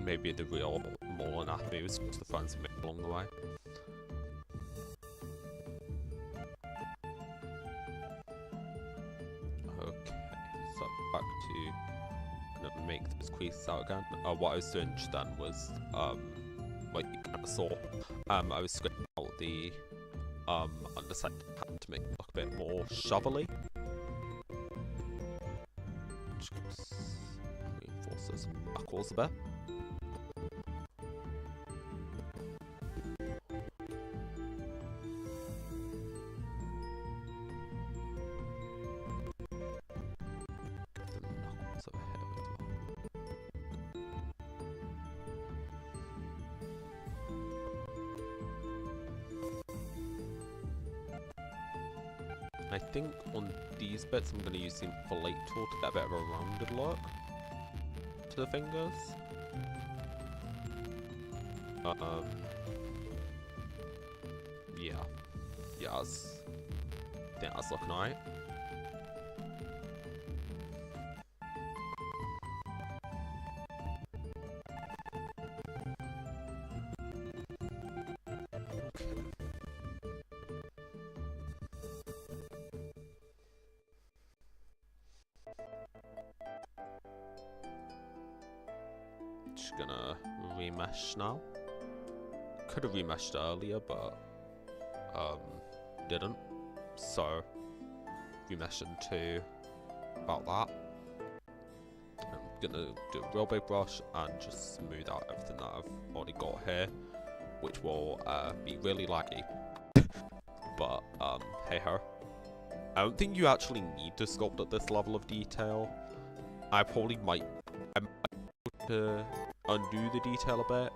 Maybe the real mole anatomy was just the friends we made along the way. Okay, so back to gonna make those creases out again. What I was doing just then was like you kind of saw, I was scraping out the underside of the hand to make it look a bit more shovelly. Just reinforce those knuckles a bit. I think on these bits I'm going to use the inflate tool to get a bit of a rounded look to the fingers. Yeah. Yes. I think that's looking alright. Just gonna remesh now. Could have remeshed earlier, but didn't. So remesh into about that. I'm gonna do a real big brush and just smooth out everything that I've already got here, which will be really laggy. But hey ho. I don't think you actually need to sculpt at this level of detail. I probably might to undo the detail a bit,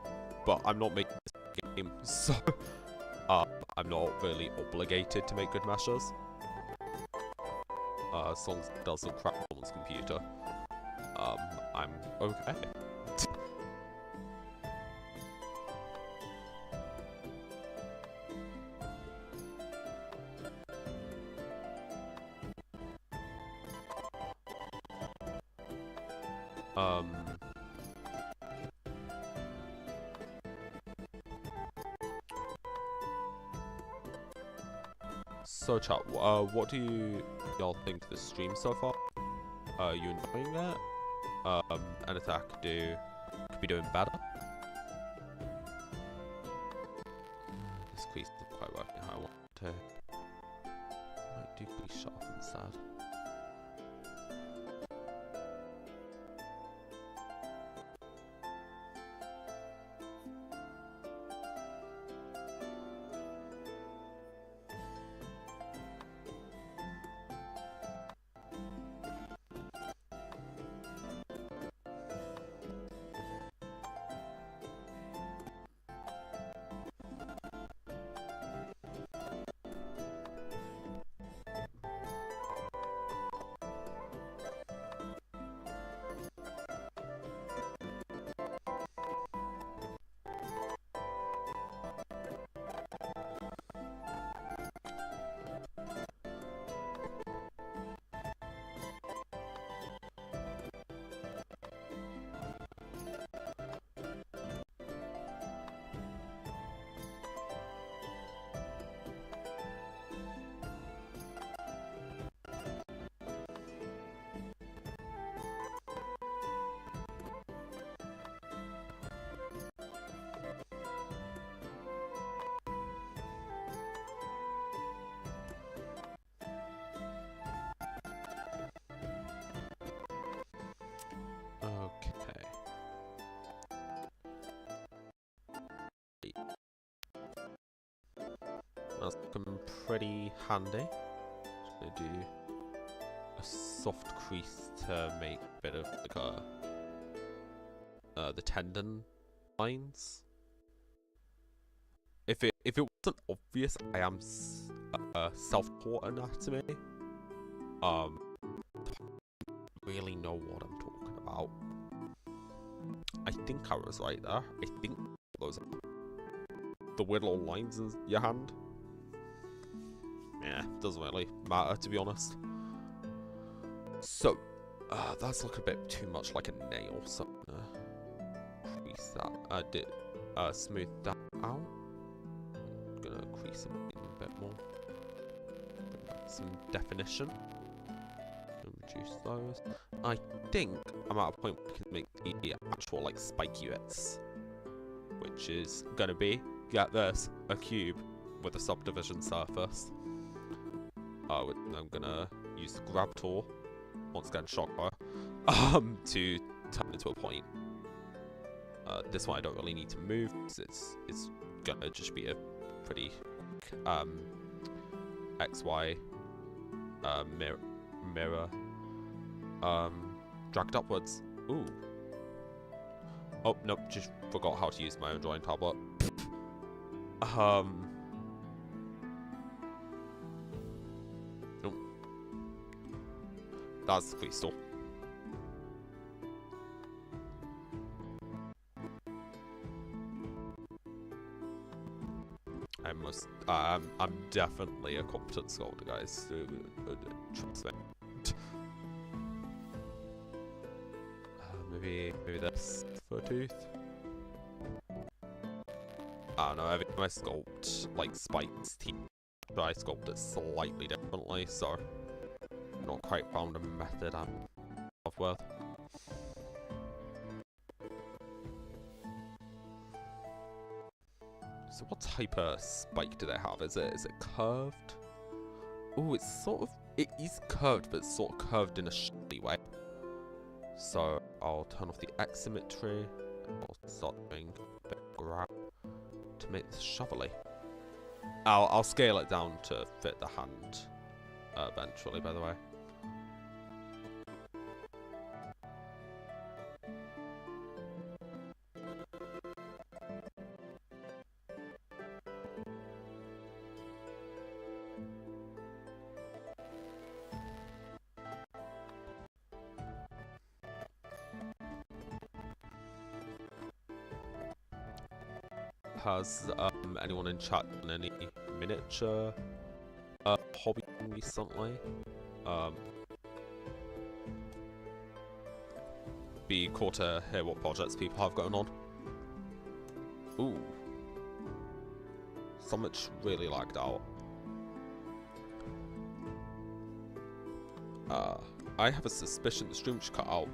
but I'm not making this game, so I'm not really obligated to make good meshes. As long as it doesn't crack someone's computer, I'm okay. So chat, what do y'all think of the stream so far? Are you enjoying it? Anything I could be doing better? This crease isn't quite working how I want it to. instead. Okay. That's looking pretty handy. Just gonna do a soft crease to make a bit of like the tendon lines. If it wasn't obvious, I am self-taught anatomy. Really know what I'm talking about. I think I was right there. I think those are the weird little lines in your hand. Yeah, doesn't really matter, to be honest. So, that's looking a bit too much like a nail, so I'm gonna crease that. Smooth that out. I'm gonna crease it a bit more. Bring back some definition. Reduce those. I think I'm at a point where we can make the actual like spiky bits, which is gonna be, get this, a cube with a subdivision surface. I'm gonna use the grab tool, once again shotgun, to turn it to a point. This one I don't really need to move, because it's gonna just be a pretty XY mirror. Dragged upwards. Ooh. Oh, nope, just forgot how to use my own drawing tablet. Oh. That's the crystal. I'm definitely a competent sculptor, guys. Trust me. Maybe this for a tooth. I don't know. Every time I sculpt like Spike's teeth, I sculpt it slightly differently, so I'm not quite found a method I'm in love with. So what type of spike do they have? Is it curved? Oh, it is curved, but it's sort of curved in a shitty way. So I'll turn off the asymmetry. I'll start doing a bit of grab to make this shovelly. I'll scale it down to fit the hand eventually, by the way. Has anyone in chat done any miniature hobby recently? Be cool to hear what projects people have going on. Ooh. So much really lagged out. I have a suspicion the stream should cut out.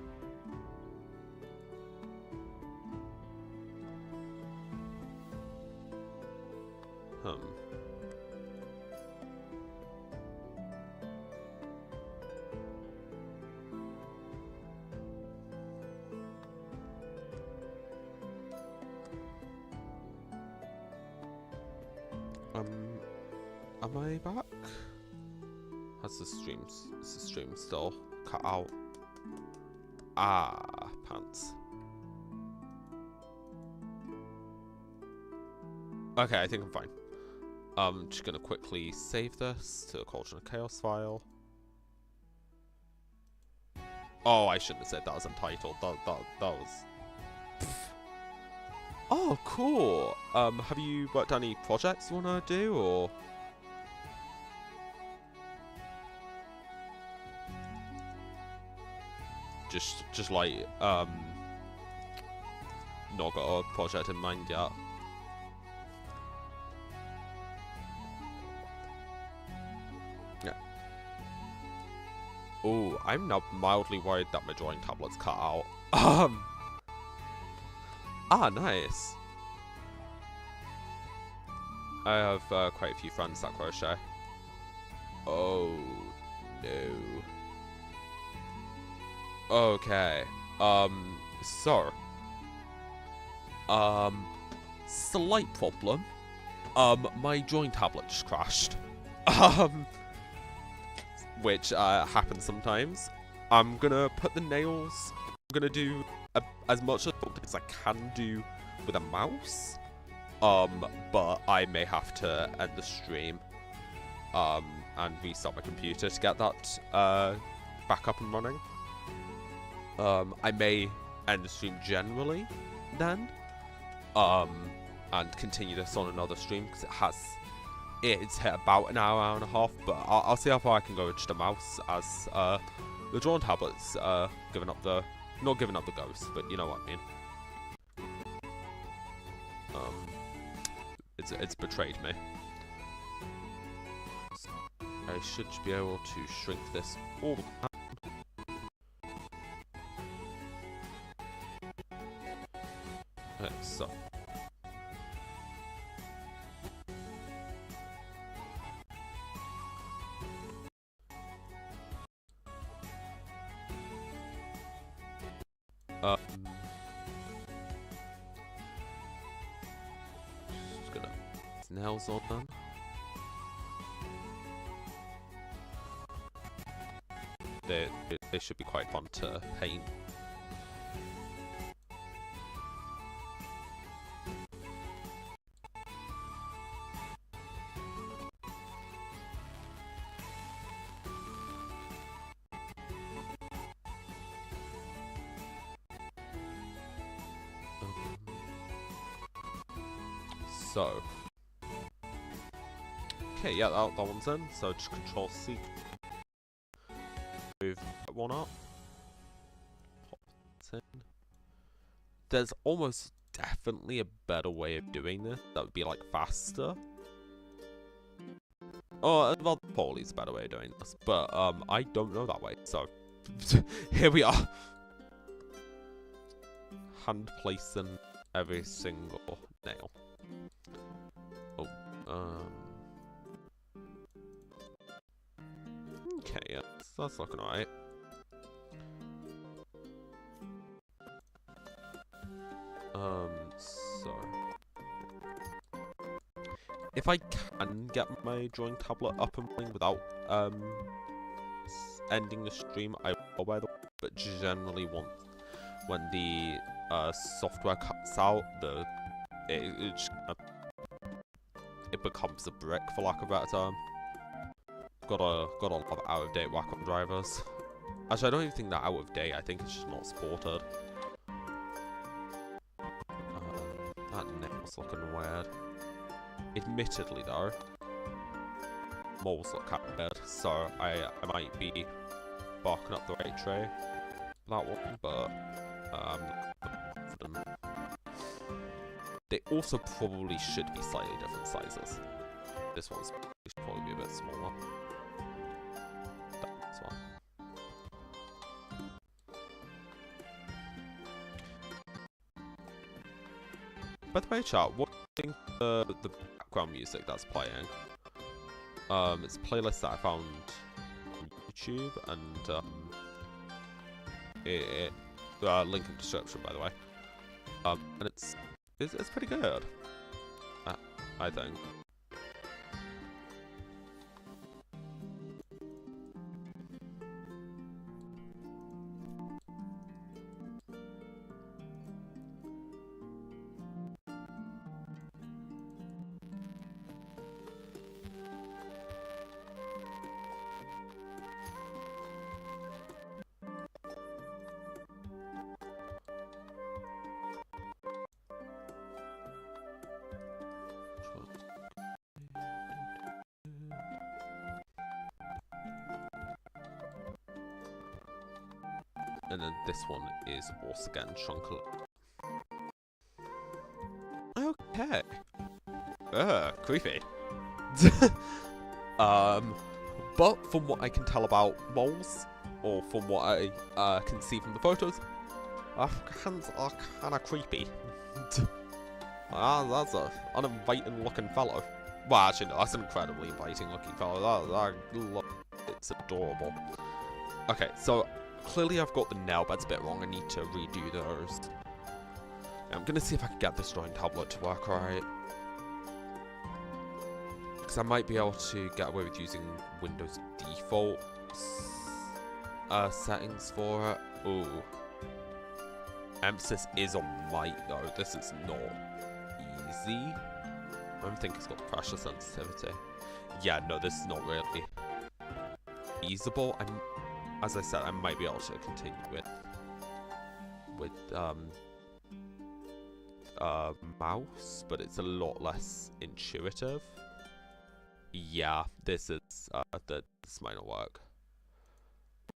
Am I back? Is the stream still cut out? Ah, pants. Okay, I think I'm fine. I'm just gonna quickly save this to the Cauldron of Chaos file. Oh, I shouldn't have said that was untitled. That was... Oh, cool. Have you worked on any projects you wanna do, or? Just like, not got a project in mind yet. Yeah. Oh, I'm now mildly worried that my drawing tablet's cut out. Ah, nice. I have quite a few friends that crochet. Oh, no. Okay. So. Slight problem. My drawing tablet just crashed. Which, happens sometimes. I'm gonna put the nails. I'm gonna do as much as I can do with a mouse. But I may have to end the stream. And restart my computer to get that, back up and running. I may end the stream generally then, and continue this on another stream because it's hit about an hour and a half, but I'll see how far I can go with just a mouse, as the drawing tablet's not giving up the ghost, but you know what I mean. It's betrayed me. So I should be able to shrink this all the time. Okay, so. Just gonna put nails on them. They should be quite fun to paint. So, okay, yeah, that one's in. So just Control C, move that one up. Pop this in. There's almost definitely a better way of doing this. That would be like faster. Oh, well, Paulie's a better way of doing this, but I don't know that way. So here we are. Hand placing every single nail. Okay, yeah, that's looking alright. So if I can get my drawing tablet up and running without ending the stream, I will, by the way. But generally, when the software cuts out, it becomes a brick, for lack of a better term. Got a lot of out of date Wacom drivers. Actually, I don't even think they're out of date. I think it's just not supported. That nail's looking weird. Admittedly, though, moles look kind of weird, so I might be barking up the right tree for that one, but I'm not confident. They also probably should be slightly different sizes. This one's should probably be a bit smaller. This one. By the way, chat, what do you think the background music that's playing? It's a playlist that I found on YouTube, and link in the description, by the way. And it's pretty good, I think. and then this one is also again shrunk a little. Okay. Creepy. But from what I can tell about moles, or from what I can see from the photos, Afghans are kind of creepy. That's a uninviting looking fellow. Well, actually, no, that's an incredibly inviting looking fellow. It's adorable. Okay, so clearly I've got the nail beds a bit wrong. I need to redo those. I'm gonna see if I can get this drawing tablet to work right. Because I might be able to get away with using Windows default settings for it. Ooh. Emphasis is on might though. This is not easy. I don't think it's got pressure sensitivity. Yeah, no, this is not really feasible. And as I said, I might be able to continue with mouse, but it's a lot less intuitive. Yeah, this might not work.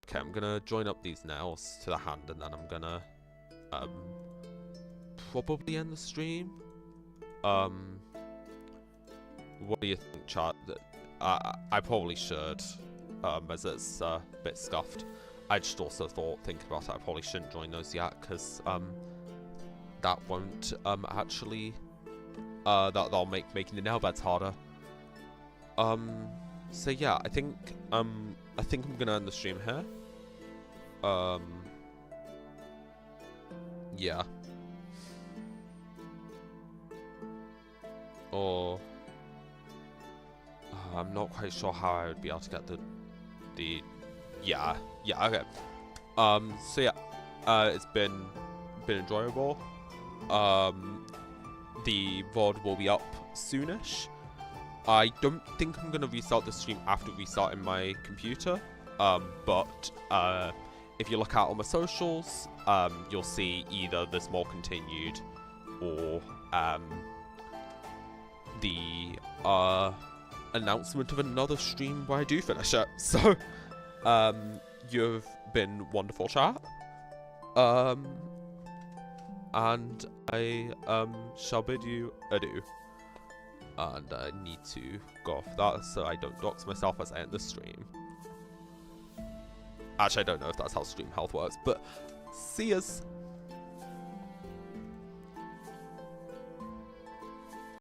Okay, I'm gonna join up these nails to the hand, and then I'm gonna probably end the stream. What do you think, chat? I probably should, as it's a bit scuffed. I just also thinking about it, I probably shouldn't join those yet, because that won't actually that'll make making the nail beds harder. So yeah, I think I'm gonna end the stream here. Yeah. Or I'm not quite sure how I would be able to get the yeah, okay. So yeah, it's been enjoyable. The VOD will be up soonish. I don't think I'm gonna restart the stream after restarting my computer. But if you look out on my socials, you'll see either this more continued or the announcement of another stream where I do finish it. So you've been wonderful, chat. And I shall bid you adieu. And I need to go off that so I don't dox myself as I end the stream. Actually, I don't know if that's how stream health works, but see yas.